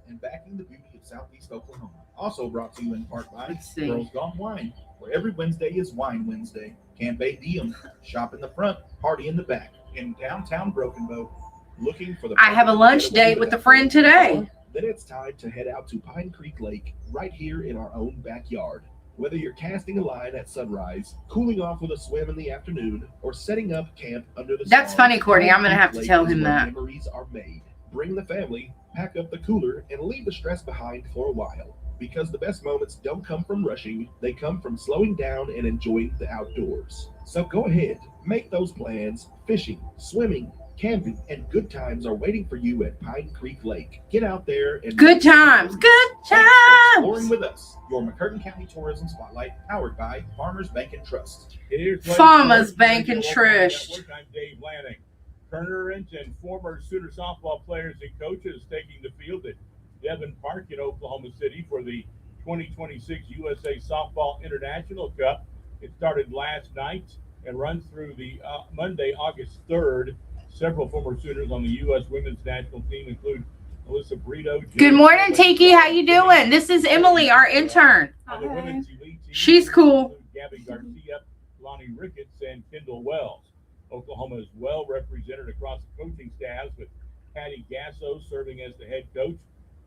And backing the beauty of Southeast Oklahoma. Also brought to you in part by Let's see. Girls Gone Wine, where every Wednesday is Wine Wednesday. Campay Diem, shop in the front, party in the back. In downtown Broken Bow, looking for the. I have a lunch date with a friend today. Then it's time to head out to Pine Creek Lake, right here in our own backyard. Whether you're casting a line at sunrise, cooling off with a swim in the afternoon, or setting up camp under the That's stars, funny, Courtney. I'm gonna Pine have Creek to tell Lake is him where that. Memories are made. Bring the family, pack up the cooler, and leave the stress behind for a while. Because the best moments don't come from rushing, they come from slowing down and enjoying the outdoors. So go ahead, make those plans. Fishing, swimming, camping, and good times are waiting for you at Pine Creek Lake. Get out there and Good times. Good exploring times. with us. Your McCurtain County Tourism Spotlight, powered by Farmers Bank and Trust. Farmers Bank and Trust. I'm Dave Lanning. Current and former Sooner softball players and coaches taking the field at Devon Park in Oklahoma City for the 2026 USA Softball International Cup. It started last night and runs through the Monday, August 3rd. Several former Sooners on the U.S. women's national team include Melissa Brito. Good morning, Tiki. How you doing? This is Emily, our intern. On the women's elite team, She's cool. Gabby Garcia, Lonnie Ricketts, and Kendall Wells. Oklahoma is well represented across the coaching staffs, with Patty Gasso serving as the head coach,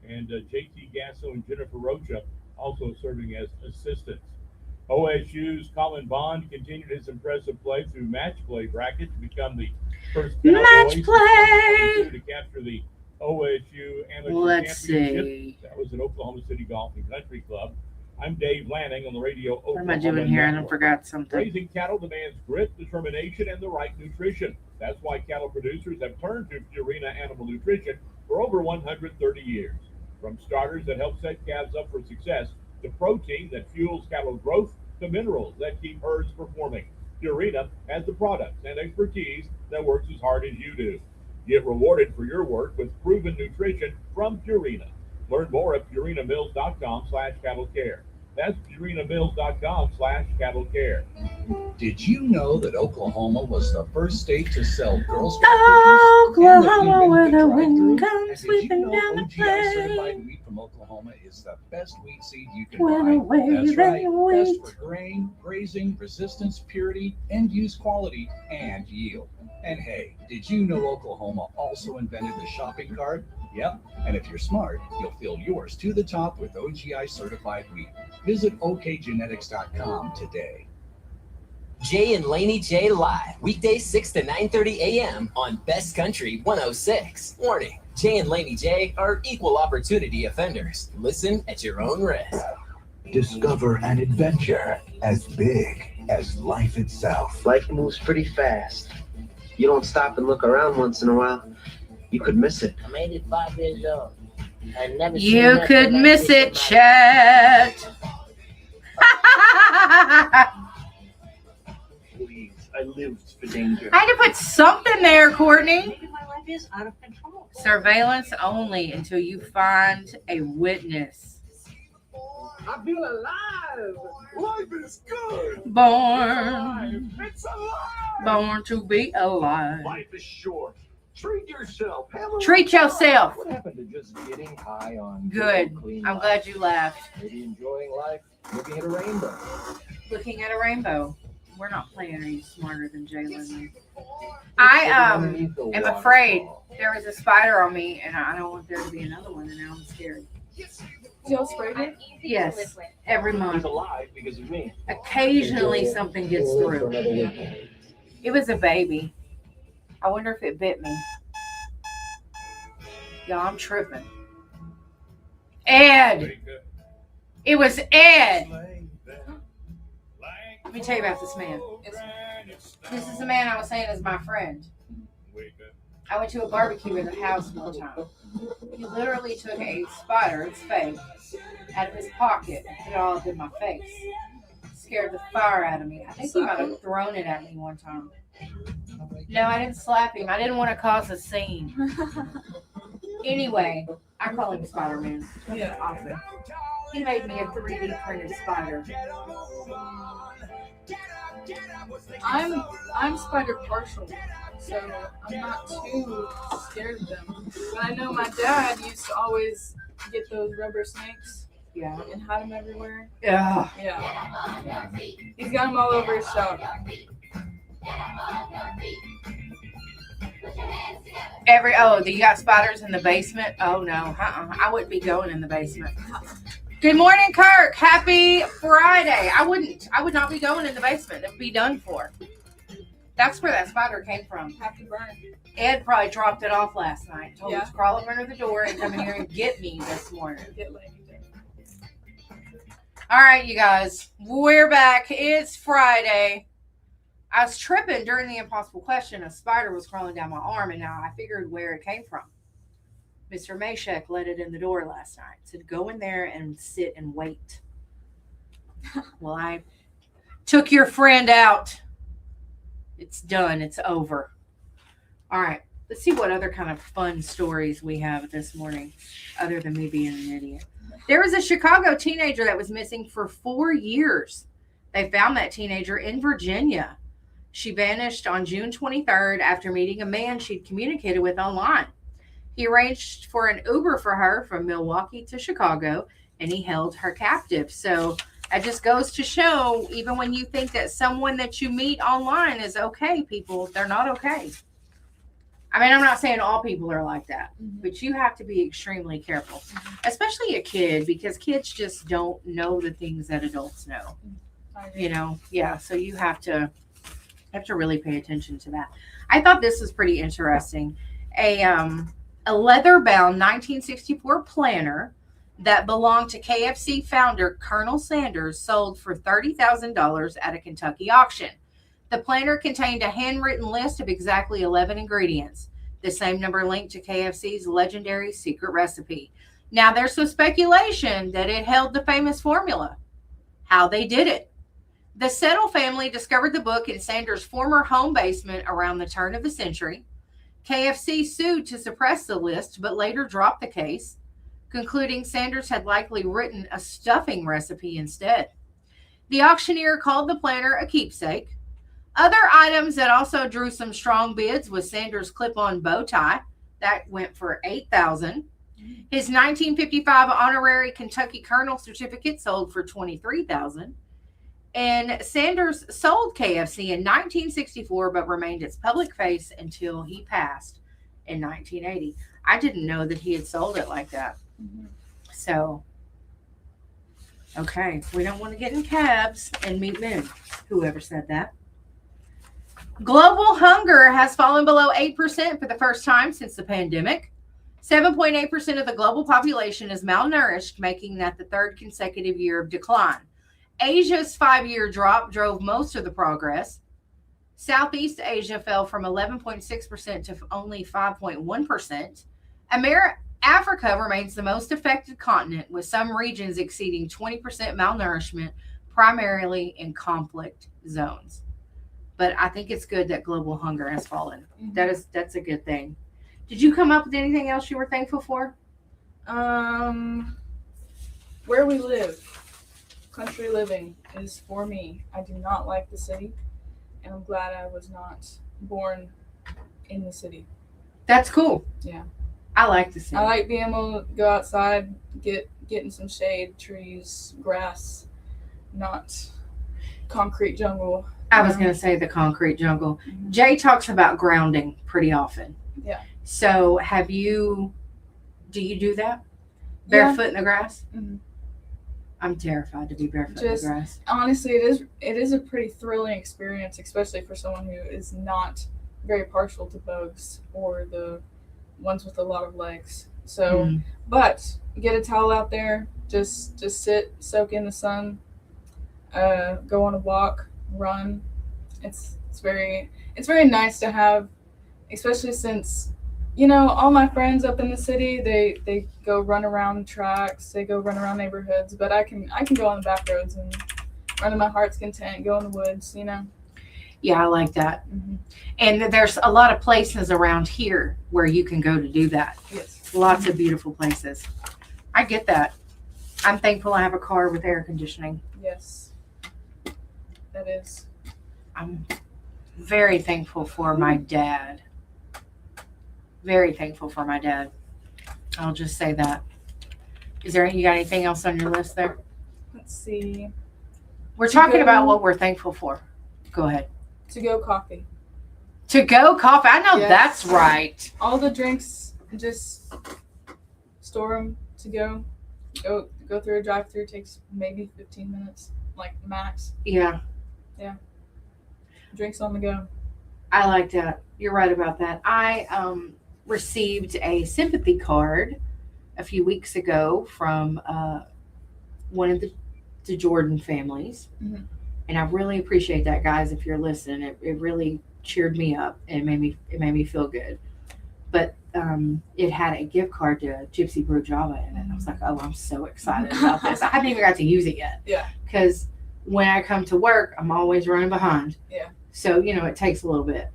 and JT Gasso and Jennifer Rocha also serving as assistants. OSU's Colin Bond continued his impressive play through match play bracket to become the first Match Cowboys play. to capture the OSU Amateur Let's Championship. see. That was at Oklahoma City Golf and Country Club. I'm Dave Lanning on the radio. What am I doing here? I forgot something. Raising cattle demands grit, determination, and the right nutrition. That's why cattle producers have turned to Purina Animal Nutrition for over 130 years. From starters that help set calves up for success, to protein that fuels cattle growth, to minerals that keep herds performing, Purina has the products and expertise that works as hard as you do. Get rewarded for your work with proven nutrition from Purina. Learn more at purinamills.com/cattle care. That's PurinaMills.com/cattle care. Did you know that Oklahoma was the first state to sell Girl Scout cookies? Oklahoma, where the wind drive-thru? comes And did you sweeping know down the OGI certified plain? wheat from Oklahoma is the best wheat seed you can When buy? away That's they right. Best wait. for grain, grazing, resistance, purity, end-use quality, and yield. And hey, did you know Oklahoma also invented the shopping cart? Yep. And if you're smart, you'll fill yours to the top with OGI certified wheat. Visit okgenetics.com today. Jay and Laney J live, weekdays 6 to 9:30 a.m. on Best Country 106. Warning, Jay and Laney J are equal opportunity offenders. Listen at your own risk. Discover an adventure as big as life itself. Life moves pretty fast. You don't stop and look around once in a while, you could miss it. I'm 85 years old. I've never seen You nothing could like miss this in it, my Chet. Please, I lived for danger. I had to put something there, Courtney. Maybe my life is out of control. Surveillance only until you find a witness. I feel alive. Life is good. Born. It's alive. Born to be alive. Life is short. Treat yourself. Have a Treat yourself. What happened to just getting high on Good. clean I'm life? glad you laughed. Maybe enjoying life, looking at a rainbow. Looking at a rainbow. We're not playing any smarter than Jalen. I am afraid there was a spider on me, and I don't want there to be another one, and now I'm scared. Y'all sprayed it? Yes, every month. He's alive because of me. Occasionally something gets through. It was a baby. I wonder if it bit me. Y'all, I'm tripping. Ed! It was Ed! Let me tell you about this man. This is the man I was saying is my friend. I went to a barbecue at the house one time. He literally took a spider, it's fake, out of his pocket and put it all up in my face. Scared the fire out of me. I think he might have thrown it at me one time. No, I didn't slap him. I didn't want to cause a scene. Anyway, I call him Spider-Man. Yeah. Often. He made me a 3D printed spider. I'm spider partial, so I'm not too scared of them. But I know my dad used to always get those rubber snakes. Yeah. And hide them everywhere. Yeah. Yeah. He's got them all over his shop. You got spiders in the basement? Oh no, I wouldn't be going in the basement. Good morning, Kirk. Happy Friday. I would not be going in the basement. It'd be done for. That's where that spider came from. Happy burn. Ed probably dropped it off last night. Told Yeah. him to crawl up under the door and come in here and get me this morning. Get Laney J. All right, you guys, we're back. It's Friday. I was tripping during the impossible question. A spider was crawling down my arm, and now I figured where it came from. Mr. Mashek let it in the door last night. Said, go in there and sit and wait. Well, I took your friend out. It's done. It's over. All right. Let's see what other kind of fun stories we have this morning, other than me being an idiot. There was a Chicago teenager that was missing for 4 years. They found that teenager in Virginia. She vanished on June 23rd after meeting a man she'd communicated with online. He arranged for an Uber for her from Milwaukee to Chicago, and he held her captive. So it just goes to show, even when you think that someone that you meet online is okay, people, they're not okay. I mean, I'm not saying all people are like that, but you have to be extremely careful, especially a kid, because kids just don't know the things that adults know. You know, yeah. So you have to really pay attention to that. I thought this was pretty interesting. A leather-bound 1964 planner that belonged to KFC founder Colonel Sanders sold for $30,000 at a Kentucky auction. The planner contained a handwritten list of exactly 11 ingredients, the same number linked to KFC's legendary secret recipe. Now, there's some speculation that it held the famous formula. How they did it. The Settle family discovered the book in Sanders' former home basement around the turn of the century. KFC sued to suppress the list, but later dropped the case. concluding Sanders had likely written a stuffing recipe instead. The auctioneer called the planner a keepsake. Other items that also drew some strong bids was Sanders' clip-on bow tie. That went for $8,000. His 1955 honorary Kentucky Colonel certificate sold for $23,000. And Sanders sold KFC in 1964, but remained its public face until he passed in 1980. I didn't know that he had sold it like that. So, okay, we don't want to get in cabs and meet men. Whoever said that. Global hunger has fallen below 8% for the first time since the pandemic. 7.8% of the global population is malnourished, making that the third consecutive year of decline. Asia's 5-year drop drove most of the progress. Southeast Asia fell from 11.6% to only 5.1%. Africa remains the most affected continent, with some regions exceeding 20% malnourishment, primarily in conflict zones. But I think it's good that global hunger has fallen. That's a good thing. Did you come up with anything else you were thankful for? Where we live. Country living is for me. I do not like the city, and I'm glad I was not born in the city. That's cool. Yeah. I like the city. I like being able to go outside, get in some shade, trees, grass, not concrete jungle. I was going to say the concrete jungle. Jay talks about grounding pretty often. Yeah. So do you do that? Barefoot in the grass? Mm-hmm. I'm terrified to be barefoot in the grass. Honestly, it is a pretty thrilling experience, especially for someone who is not very partial to bugs or the ones with a lot of legs. So, but get a towel out there, just sit, soak in the sun, go on a walk, run. It's very nice to have, especially since, all my friends up in the city, they go run around tracks, they go run around neighborhoods, but I can go on the back roads and run to my heart's content, go in the woods, Yeah, I like that. And there's a lot of places around here where you can go to do that. Yes. Lots of beautiful places. I get that. I'm thankful I have a car with air conditioning. Yes. That is. I'm very thankful for my dad. Very thankful for my dad. I'll just say that. You got anything else on your list there? Let's see. We're talking about what we're thankful for. Go ahead. To-go coffee. To-go coffee. I know that's right. All the drinks, just store them to go. Go through a drive-through takes maybe 15 minutes, like max. Yeah. Yeah. Drinks on the go. I like that. You're right about that. I received a sympathy card a few weeks ago from one of the Jordan families. Mm-hmm. And I really appreciate that, guys. If you're listening, it really cheered me up and it made me feel good. But it had a gift card to Gypsy Brew Java in it. I was like, oh, I'm so excited about this. I haven't even got to use it yet. Yeah. Because when I come to work, I'm always running behind. Yeah. So, it takes a little bit.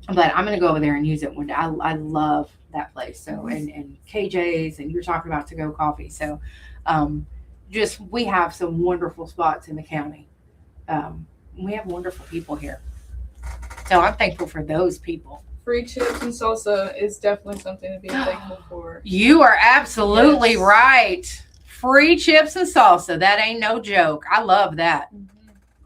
But I'm going to go over there and use it one day. I love that place. So, and KJ's, and you're talking about to-go coffee. So, we have some wonderful spots in the county. We have wonderful people here. So I'm thankful for those people. Free chips and salsa is definitely something to be thankful for. You are absolutely right. Free chips and salsa. That ain't no joke. I love that.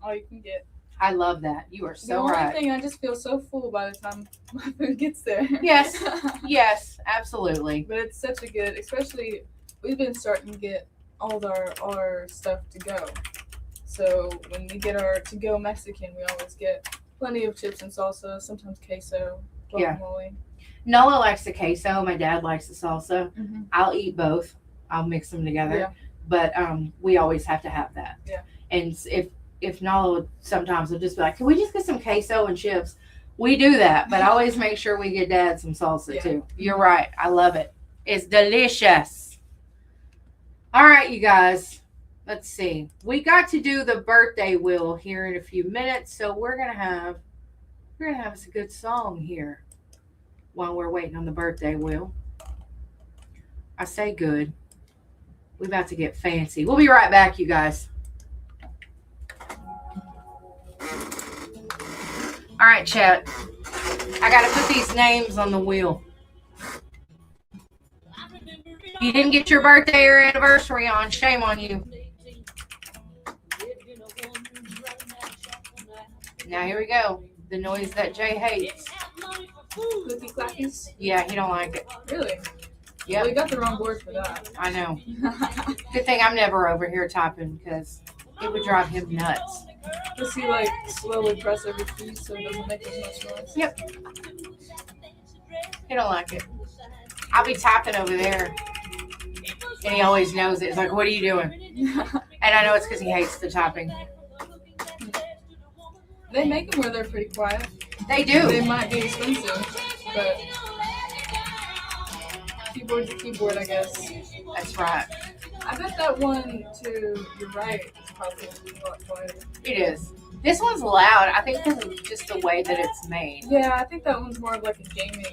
All you can get. I love that. You are so right. The only thing, I just feel so full by the time my food gets there. Yes. Yes, absolutely. But it's such a good, especially we've been starting to get all our stuff to go. So when we get our to-go Mexican, we always get plenty of chips and salsa, sometimes queso, guacamole. Nola likes the queso. My dad likes the salsa. Mm-hmm. I'll eat both. I'll mix them together. Yeah. But we always have to have that. Yeah. And if Nola sometimes will just be like, can we just get some queso and chips? We do that, but I always make sure we get Dad some salsa too. You're right. I love it. It's delicious. All right, you guys. Let's see. We got to do the birthday wheel here in a few minutes, so we're gonna have us a good song here while we're waiting on the birthday wheel. I say good. We about to get fancy. We'll be right back, you guys. All right, chat. I got to put these names on the wheel. If you didn't get your birthday or anniversary on, shame on you. Now here we go. The noise that Jay hates. Clicky clackies? Yeah, he don't like it. Really? Yeah. Well, you got the wrong word for that. I know. Good thing I'm never over here typing because it would drive him nuts. Does he like slowly press every key so it doesn't make as much noise? Yep. He don't like it. I'll be typing over there. And he always knows it. It's like, what are you doing? And I know it's because he hates the typing. They make them where they're pretty quiet. They do. They might be expensive, but keyboard's a keyboard, I guess. That's right. I bet that one to your right is probably a lot quieter. It is. This one's loud. I think this is just the way that it's made. Yeah, I think that one's more of like a gaming.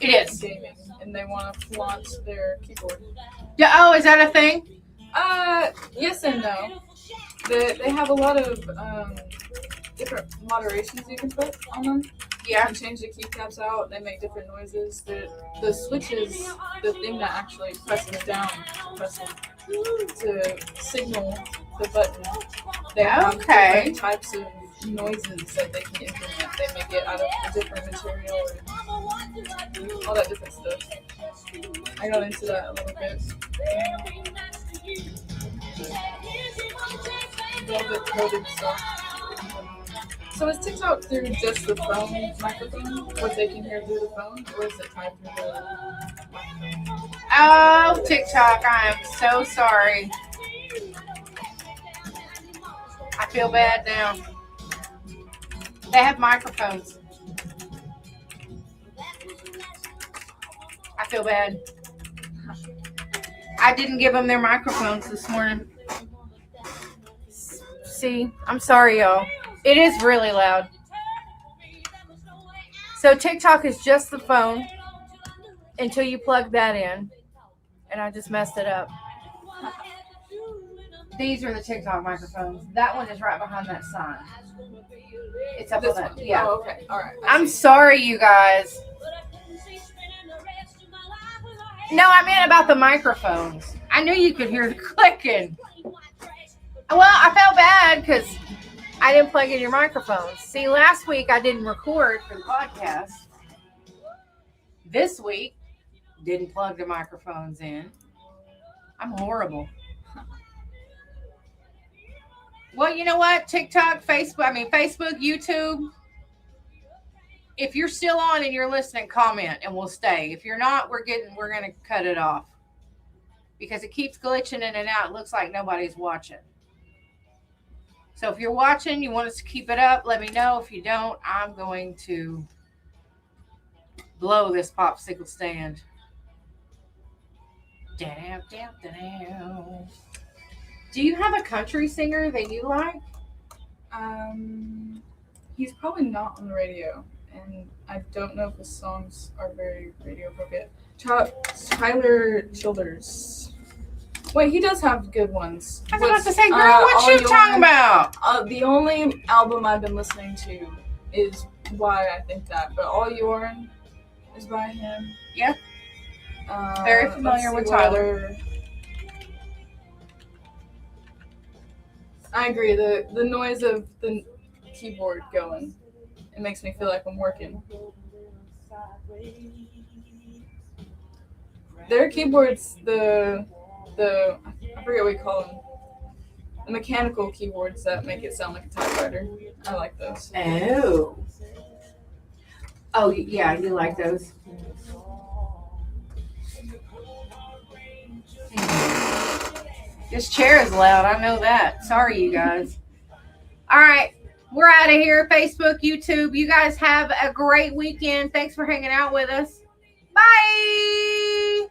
It is. Gaming, and they want to flaunt their keyboard. Yeah. Oh, is that a thing? Yes and no. They have a lot of different moderations you can put on them. Yeah. You can change the keycaps out. They make different noises. The switch is the thing that actually presses down to signal the button. They have different types of noises that they can implement. They make it out of a different material and all that different stuff. I got into that a little bit. Velvet coated stuff. So is TikTok through just the phone microphone, what they can hear through the phone, or is it tied through the microphone? Oh, TikTok, I am so sorry. I feel bad now. They have microphones. I feel bad. I didn't give them their microphones this morning. See, I'm sorry, y'all. It is really loud. So TikTok is just the phone until you plug that in. And I just messed it up. These are the TikTok microphones. That one is right behind that sign. It's up on that. Yeah. Oh, okay. All right. I'm sorry, you guys. No, I meant about the microphones. I knew you could hear the clicking. Well, I felt bad because I didn't plug in your microphones. See, last week I didn't record for the podcast. This week, didn't plug the microphones in. I'm horrible. Well, you know what? TikTok, Facebook, YouTube. If you're still on and you're listening, comment and we'll stay. If you're not, we're gonna cut it off. Because it keeps glitching in and out. It looks like nobody's watching. So if you're watching, you want us to keep it up, let me know. If you don't, I'm going to blow this popsicle stand. Down, down, down. Do you have a country singer that you like? He's probably not on the radio, and I don't know if his songs are very radio appropriate. Tyler Childers. Wait, he does have good ones. I was about to say, girl, what you talking about? The only album I've been listening to is Why I Think That, but All Yourn is by him. Yeah. Very familiar with Tyler. I agree. The noise of the keyboard going, it makes me feel like I'm working. Their keyboards, I forget what you call them. The mechanical keyboards that make it sound like a typewriter. I like those. Oh. Oh, yeah, you like those. This chair is loud. I know that. Sorry, you guys. All right. We're out of here. Facebook, YouTube. You guys have a great weekend. Thanks for hanging out with us. Bye.